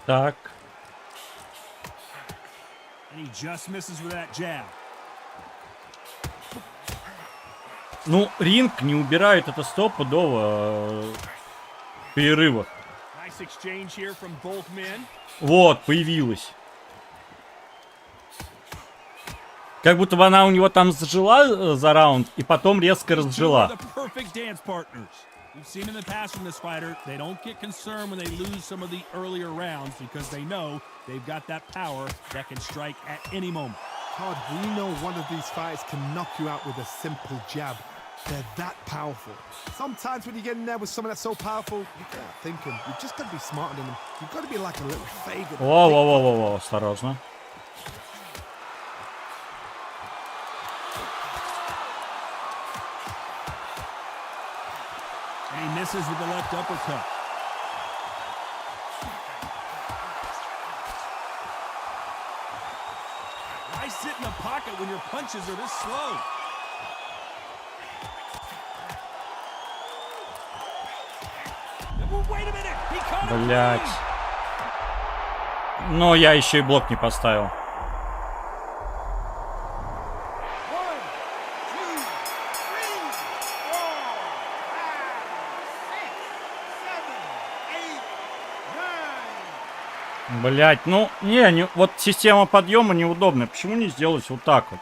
A: Так.
B: And he just misses with that jab.
A: Ну, ринг не убирает это стопудово в перерывах.
B: Nice exchange here from both men.
A: Вот, появилась. Как будто бы она у него там сжила за раунд, и потом резко разжила.
B: We've seen in the past from this fighter, they don't get concerned when they lose some of the earlier rounds because they know they've got that power that can strike at any moment.
C: Todd, we know one of these fighters can knock you out with a simple jab. They're that powerful. Sometimes when you get in there with someone that's so powerful, you can't think him. You've just got to be smarter than him. You've got to be like a little Fagin.
A: Во-во-во-во-во, осторожно.
B: And he misses with the left uppercut. Why sit in the pocket when your punches are this slow? Wait a minute. He caught him.
A: Блять. Но я еще и блок не поставил. Блять, ну, не, вот система подъема неудобная. Почему не сделать вот так вот?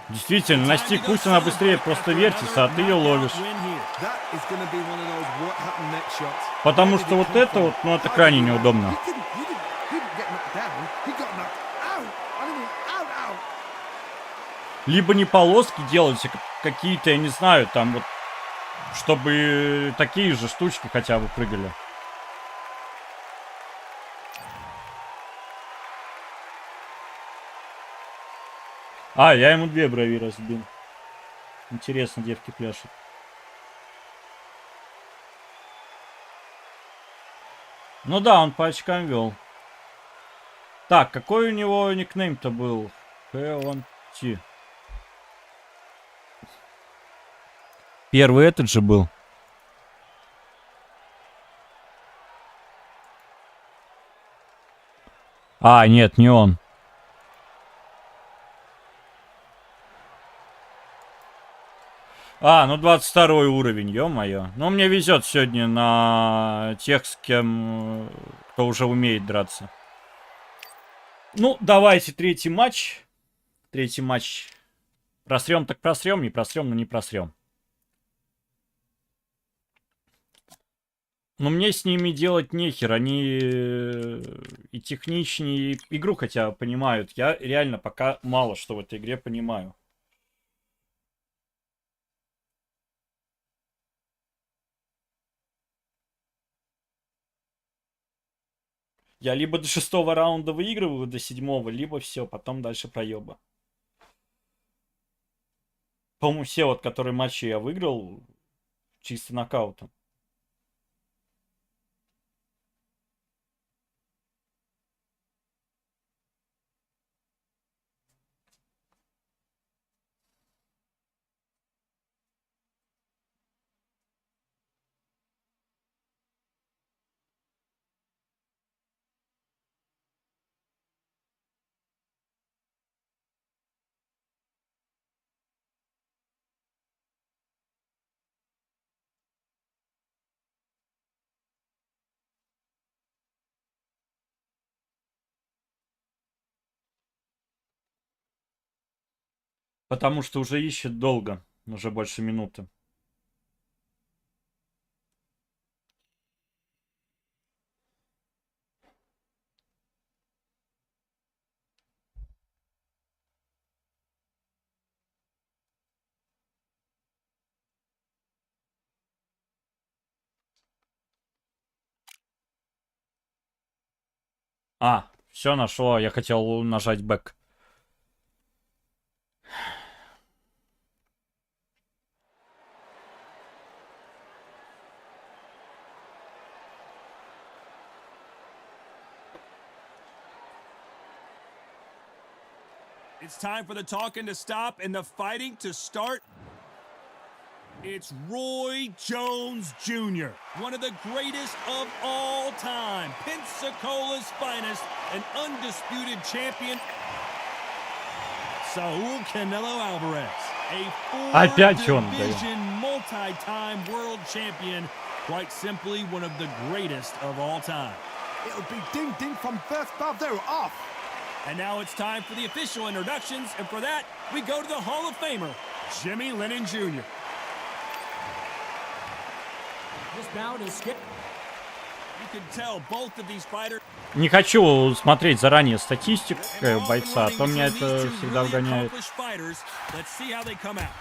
A: Действительно, настиг, пусть она быстрее просто вертится, а ты ее ловишь. Потому что вот это вот, ну, это крайне неудобно. Либо не полоски делайте какие-то, я не знаю, там вот, чтобы такие же штучки хотя бы прыгали. А, я ему 2 брови разбил. Интересно, девки пляшут. Ну да, он по очкам вел. Так, какой у него никнейм-то был? T. Первый этот же был. А, нет, не он. А, ну 22 уровень, ё-моё. Ну, мне везет сегодня на тех, с кем, кто уже умеет драться. Ну, давайте третий матч. Третий матч. Просрем так просрем, не просрем, но не просрем. Но мне с ними делать нехер. Они и техничнее, и игру хотя бы понимают. Я реально пока мало что в этой игре понимаю. Я либо до 6-го раунда выигрываю, до 7-го, либо все, потом дальше проеба. По-моему, все вот, которые матчи я выиграл, чисто нокаутом. Потому что уже ищет долго. Уже больше минуты. А, все нашло. Я хотел нажать бэк.
B: It's time for the talking to stop and the fighting to start. It's Roy Jones Jr., one of the greatest of all time, Pensacola's finest, an undisputed champion. Saul Canelo Alvarez, a four-division multi-time world champion Quite simply, one of the greatest of all time.
C: It'll be ding ding from first valve. They're off.
B: And now it's time for the official introductions, and for that, we go to the Hall of Famer, Jimmy Lennon Jr.
D: This bout is skip.
B: You can tell both of these fighters.
A: Не хочу смотреть заранее статистику бойца, а то меня это всегда вгоняет.
B: Let's see how they come out.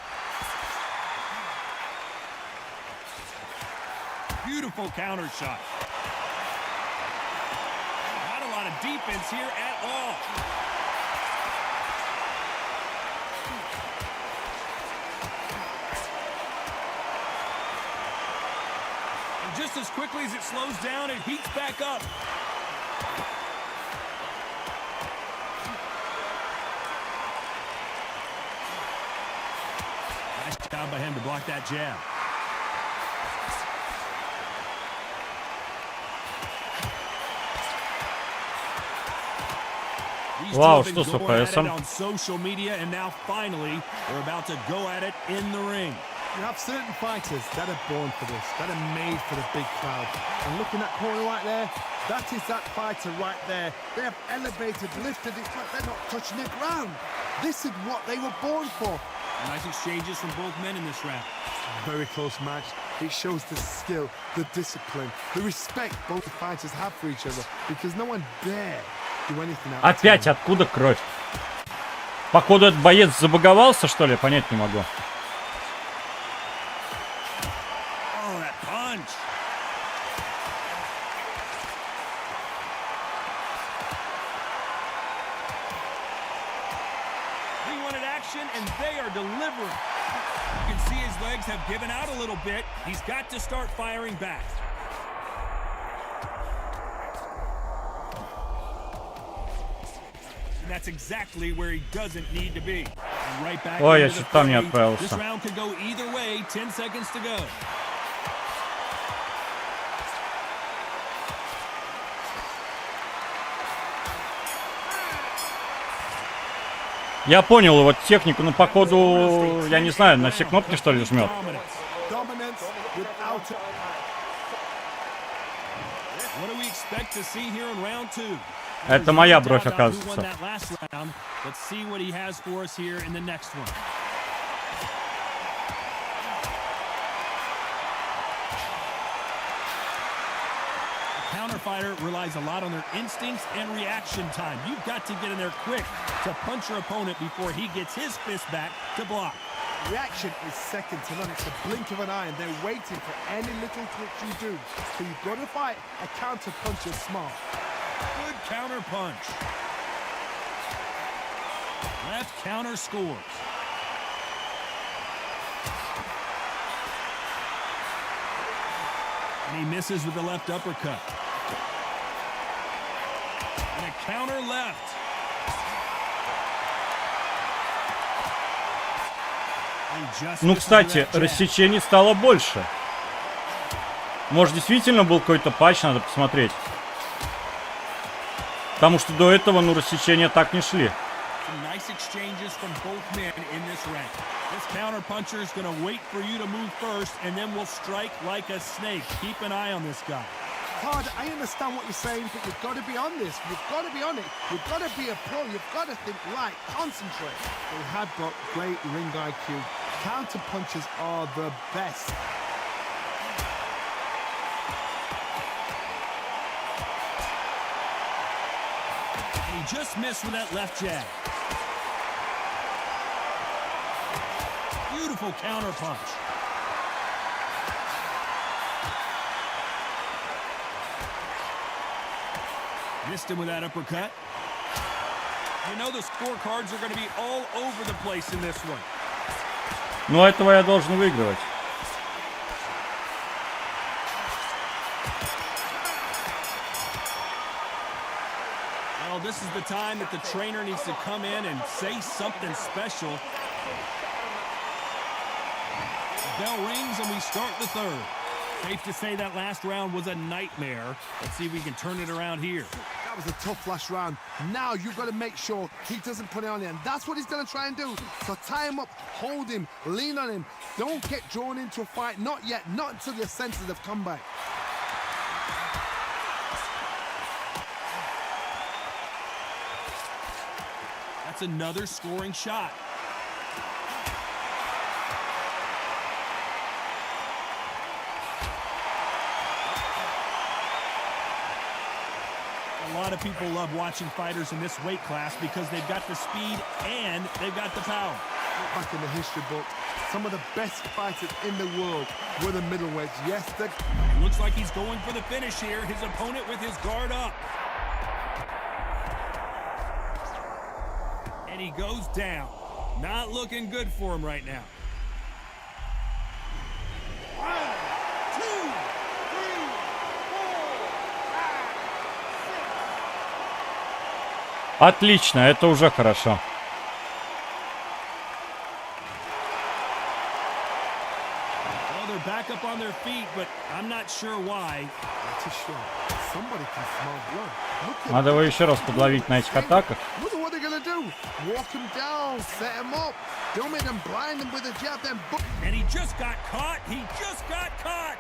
B: Beautiful counter shot. Not a lot of defense here at all. And just as quickly as it slows down, it heats back up. Nice job by him to block that jab.
A: Вау, что с ФПС?
B: On social media, and now finally they're about to go at it in the ring.
C: You have certain fighters that are born for this, that are made for the big crowd. And looking at that corner right there, that is that fighter right there. They have elevated, lifted, it's like they're not touching the ground. This is what they were born for.
B: Nice exchanges from both men in this round.
C: Very close match. It shows the skill, the discipline, the respect both fighters have for each other, because no one dare do anything out.
A: Опять откуда кровь? Походу этот боец забаговался, что ли? Понять не могу.
B: Oh, that punch. He wanted action, and they are delivering. You can see his legs have given out a little bit. He's got to start firing back. And that's exactly where he doesn't need to be. And right back
A: Ой, я
B: into the
A: чуть там не
B: fray.
A: отправился.
B: This round could go either way. 10 seconds to go.
A: Я понял его технику, но походу, я не знаю, на все кнопки что ли жмет.
C: Dominance without it.
B: What do we expect to see here in round 2?
A: Это моя бровь, оказывается.
B: Let's see what he has for us here in the next one. A counter fighter relies a lot on their instincts and reaction time. You've got to get in there quick to punch your opponent before he gets his fist back to block.
C: Reaction is second to none. It's a blink of an eye, and they're waiting for any little twitch you do. So you've got to fight a counter puncher smart.
B: Good counter punch. Left counter scores. And he misses with the left uppercut. And a counter left.
A: Ну, кстати, рассечений стало больше. Может, действительно был какой-то патч, надо посмотреть. Потому что до этого, ну, рассечения так не шли.
B: Nice exchanges from both men in this round. This counter puncher is going to wait for you to move first, and then will strike like a snake. Keep an eye on this guy.
C: Todd, I understand what you're saying, but you've got to be on this. You've got to be on it. You've got to be a pro. You've got to think right. Concentrate. They have got great ring IQ. Counter punches are the best.
B: And he just missed with that left jab. Beautiful counter punch. Missed him with that uppercut. You know the scorecards are going to be all over the place in this one.
A: Ну, этого я должен выигрывать.
B: Well, this is the time that the trainer needs to come in and say something special. The bell rings and we start the third. Safe to say that last round was a nightmare. Let's see if we can turn it around here.
C: That was a tough last round. Now you've got to make sure he doesn't put it on you. And that's what he's going to try and do. So tie him up, hold him, lean on him. Don't get drawn into a fight. Not yet. Not until your senses have come back.
B: That's another scoring shot. A lot of people love watching fighters in this weight class because they've got the speed and they've got the power.
C: Back in the history book, some of the best fighters in the world were the middleweights. Yes,
B: It looks like he's going for the finish here. His opponent with his guard up. And he goes down. Not looking good for him right now.
C: 1, 2, 3, 4, 5, 6.
A: Отлично, это уже хорошо.
B: Well, they're back up on their feet, but I'm not sure why.
C: Somebody can smell blood. Look at
A: Надо его еще раз подловить на этих атаках.
C: Look at what they're gonna do. Walk him down, set him up. Don't make them blind him with a jab, then
B: And he just got caught. He just got caught.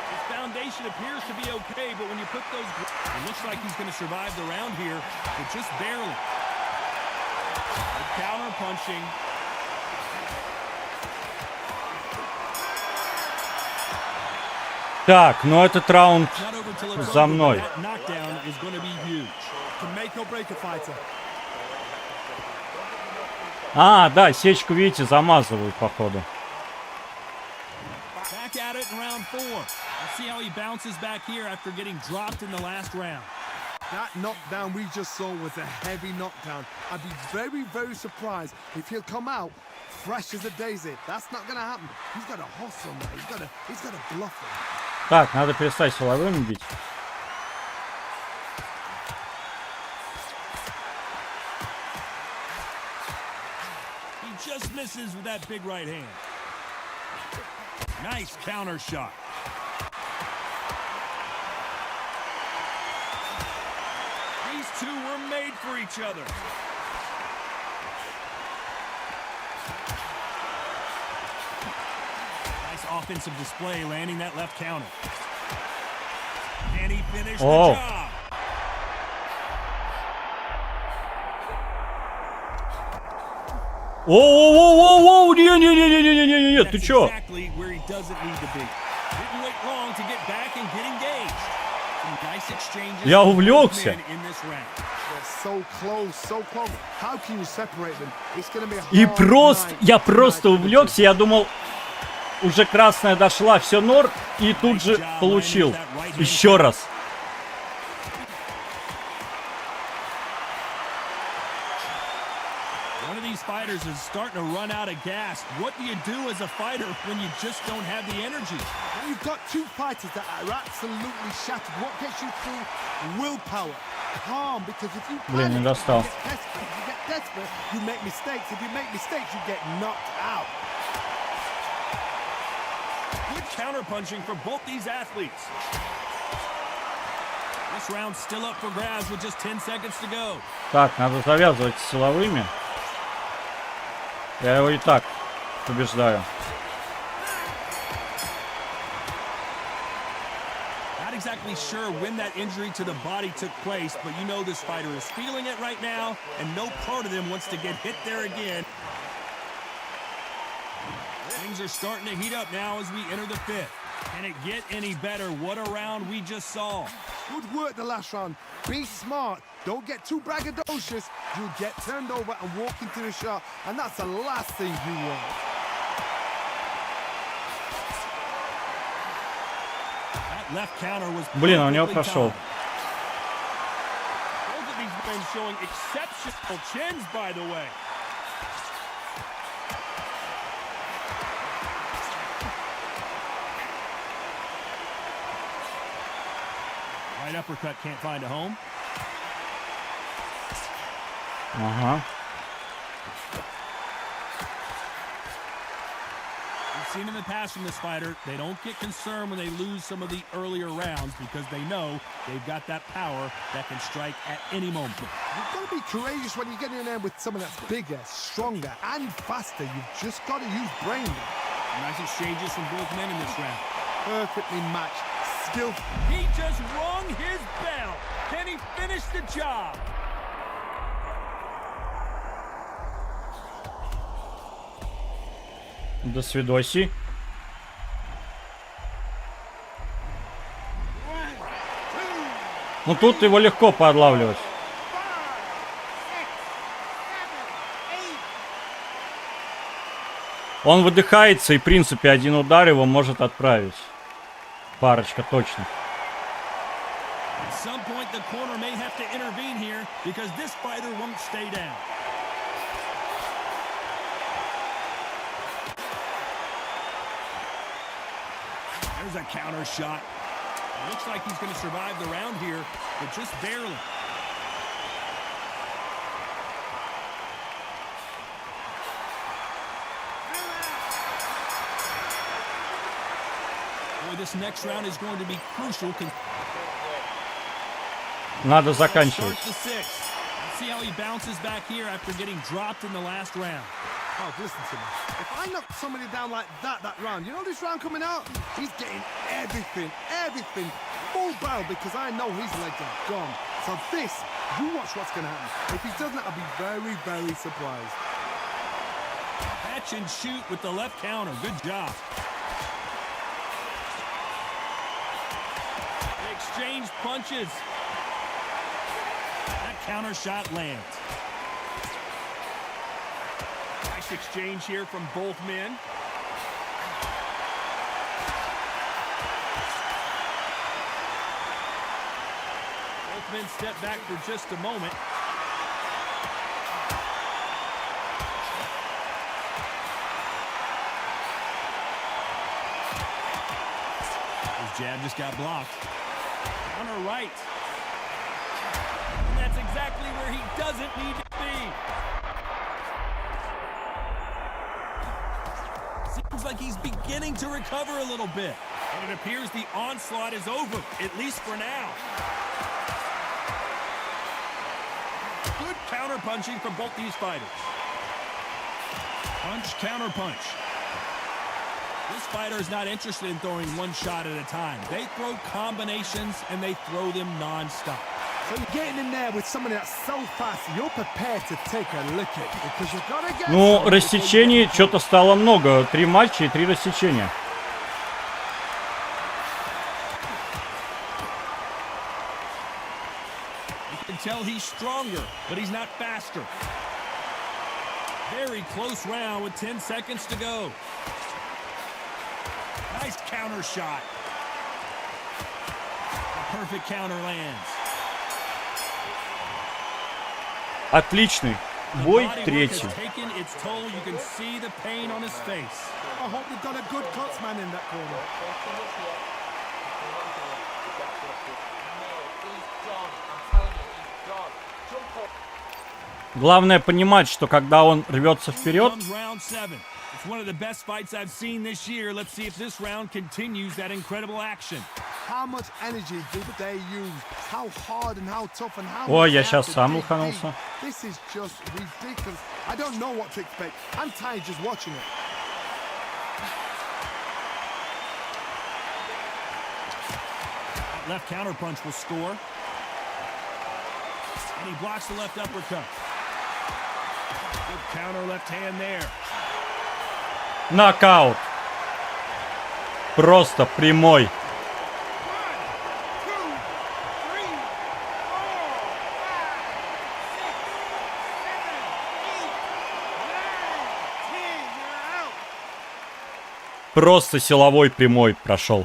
B: His foundation appears to be okay, but when you put those... It looks like he's going to survive the round here, but just barely. Good counter punching.
A: Так, ну этот раунд
B: Not over till it's
A: за
B: over, but
A: мной.
B: that knockdown is going to be huge.
C: can make or break a fighter.
A: А, да, сечку, видите, замазывают, походу.
B: Back at it in round 4. Let's see how he bounces back here after getting dropped in the last round.
C: That knockdown we just saw was a heavy knockdown. I'd be very, very surprised if he'll come out fresh as a daisy. That's not gonna happen. He's got a hustle on that. He's got a bluff on.
A: Так, надо перестать силовыми бить.
B: He just misses with that big right hand. Nice counter shot. These two were made for each other. Nice offensive display, landing that left counter. And he finished
A: Oh.
B: the job.
A: Оу, не-не-не-не-не-не-не, ты
B: That's
A: чё?
B: exactly where he doesn't need to be. Didn't wait long to get back and get engaged. Some nice exchanges.
A: Я
B: from both
A: увлекся.
B: men in this round.
C: They're so close, so close. How can you separate them? It's gonna be a
A: И
C: hard
A: просто,
C: night
A: я просто
C: tonight for the
A: увлекся, я думал, уже красная дошла, все норм, и тут же получил. Еще раз.
B: One of these fighters is starting to run out of gas. What do you do as a fighter when you just don't have the energy?
C: When you've got two fighters that are absolutely shattered, what gets you through? Willpower. Calm, because if you
A: Блин, не
C: panic,
A: достал.
C: you get desperate, you make mistakes. If you make mistakes, you get knocked out.
B: Good counterpunching for both these athletes. This round's still up for grabs with just 10 seconds to go.
A: Так, надо завязывать с силовыми. Я его и так побеждаю.
B: Not exactly sure when that injury to the body took place, but you know this fighter is feeling it right now, and no part of them wants to get hit there again. Things are starting to heat up now as we enter the 5th. Can it get any better? What a round we just saw.
C: Good work the last round. Be smart. Don't get too braggadocious. You'll get turned over and walk into the shot, and that's the last thing you want.
B: That left counter was
A: Блин, у него
B: perfectly
A: прошел.
B: timed. Both of these men showing exceptional chins, by the way. Right uppercut can't find a home.
A: Ага.
B: We've seen in the past from this fighter, they don't get concerned when they lose some of the earlier rounds because they know they've got that power that can strike at any moment.
C: You've got to be courageous when you get in there with someone that's bigger, stronger, and faster. You've just got to use brain.
B: Nice exchanges from both men in this round.
C: Perfectly matched. Skill.
B: He just rung his bell. Can he finish the job?
A: До свидоси. Ну тут его легко поотлавливать. Он выдыхается, и в принципе один удар его может отправить. Парочка точно.
B: At some point, the corner may have to intervene here because this fighter won't stay down. There's a counter shot. Looks like he's going to survive the round here, but just barely. Boy, this next round is going to be crucial.
A: Надо заканчивать.
B: Start the sixth. Let's see how he bounces back here after getting dropped in the last round.
C: Oh, listen to me. If I knock somebody down like that round, you know this round coming out? He's getting everything, full barrel because I know his legs are gone. So this, you watch what's going to happen. If he doesn't, I'll be very, very surprised.
B: Catch and shoot with the left counter. Good job. They exchange punches. That counter shot lands. Nice exchange here from both men. Both men step back for just a moment. His jab just got blocked. Counter right. And that's exactly where he doesn't need to be. Seems like he's beginning to recover a little bit. And it appears the onslaught is over, at least for now. Good counter punching from both these fighters. Punch, counter punch. This fighter is not interested in throwing one shot at a time. They throw combinations and they throw them non-stop.
C: So you're getting in there with somebody that's so fast, you're prepared to take a licking because you've got to get.
A: Ну, рассечений что-то стало много. 3 матча и 3 рассечения.
B: You can tell he's stronger, but he's not faster. Very close round with 10 seconds to go. Nice counter shot. The perfect counter lands.
A: Отличный. Бой третий.
B: Taken its toll. You can see the pain on his face.
C: I hope you've got a good cutsman in that corner.
A: Главное понимать, что когда он рвется вперед,
B: Comes round 7. It's one of the best fights I've seen this year. Let's see if this round continues that incredible action.
C: How much energy did they use? How hard and how tough and how
A: Ой,
C: much
A: я сейчас
C: effort
A: сам
C: did
A: лоханулся.
C: they- This is just ridiculous. I don't know what to expect. I'm tired just watching it.
B: That left counter punch will score. And he blocks the left uppercut. Good counter left hand there.
A: нокаут. Просто прямой. Просто силовой прямой прошел.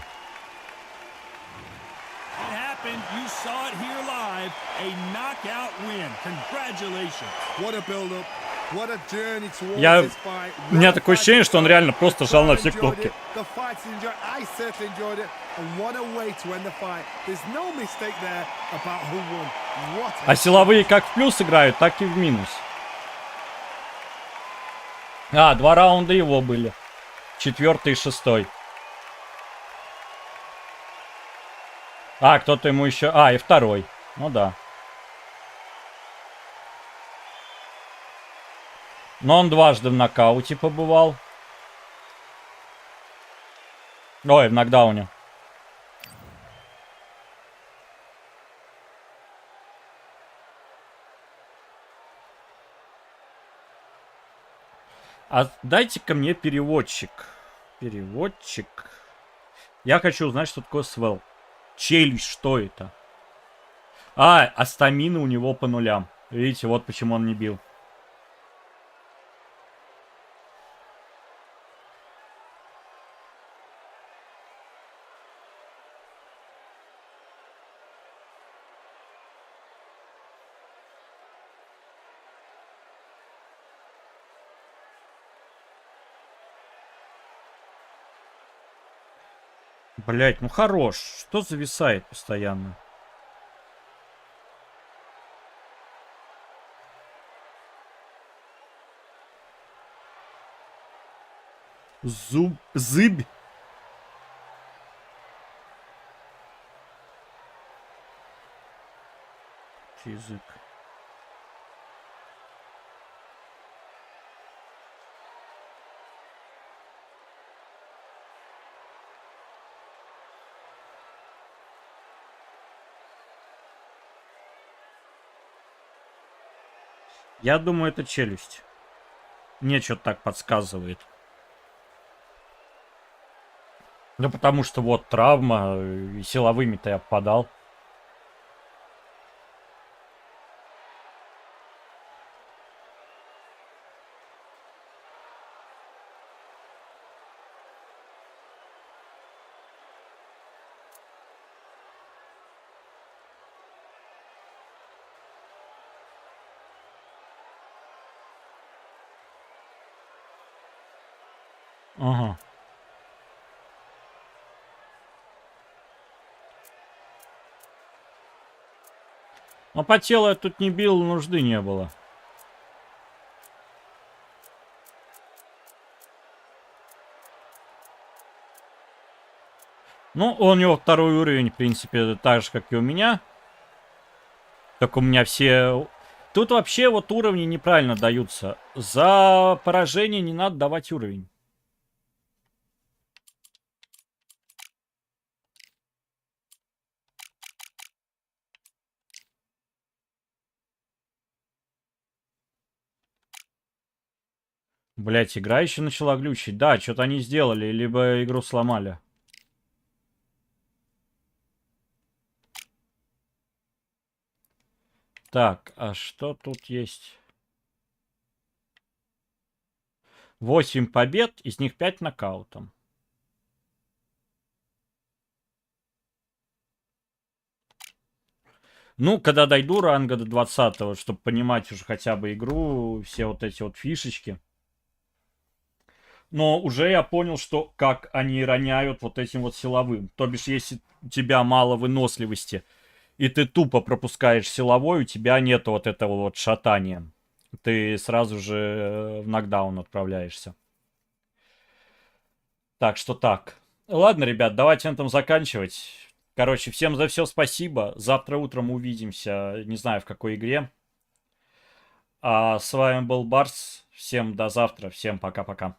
B: It happened. You saw it here live. A knockout win. Congratulations.
C: What a build-up. What a journey towards
A: Я...
C: this fight.
A: У меня такое ощущение, что он реально просто жал на все кнопки.
C: The fight's enjoyed. I certainly enjoyed it. And what a way to end the fight. There's no mistake there about who won. What a...
A: А силовые как в плюс играют, так и в минус. А, 2 раунда его были. 4-й и 6-й. А, кто-то ему еще... А, и 2-й. Ну да. Но он дважды в нокауте побывал. Ой, в нокдауне. А дайте-ка мне переводчик. Переводчик. Я хочу узнать, что такое свел. Челюсть, что это? А стамина у него по нулям. Видите, вот почему он не бил. Блять, ну хорош. Что зависает постоянно? Зыбь. Язык. Я думаю, это челюсть. Мне что-то так подсказывает. Да потому что вот травма, и силовыми-то я попадал. Ага. Но по телу я тут не бил, нужды не было. Ну, у него 2-й уровень, в принципе, так же, как и у меня. Только у меня все... Тут вообще вот уровни неправильно даются. За поражение не надо давать уровень. Блять, игра еще начала глючить. Да, что-то они сделали, либо игру сломали. Так, а что тут есть? 8 побед, из них 5 нокаутом. Ну, когда дойду ранга до 20-го, чтобы понимать уже хотя бы игру, все вот эти вот фишечки. Но уже я понял, что как они роняют вот этим вот силовым. То бишь, если у тебя мало выносливости, и ты тупо пропускаешь силовой, у тебя нет вот этого вот шатания. Ты сразу же в нокдаун отправляешься. Так что так. Ладно, ребят, давайте на этом заканчивать. Короче, всем за все спасибо. Завтра утром увидимся, не знаю в какой игре. А с вами был Барс. Всем до завтра. Всем пока-пока.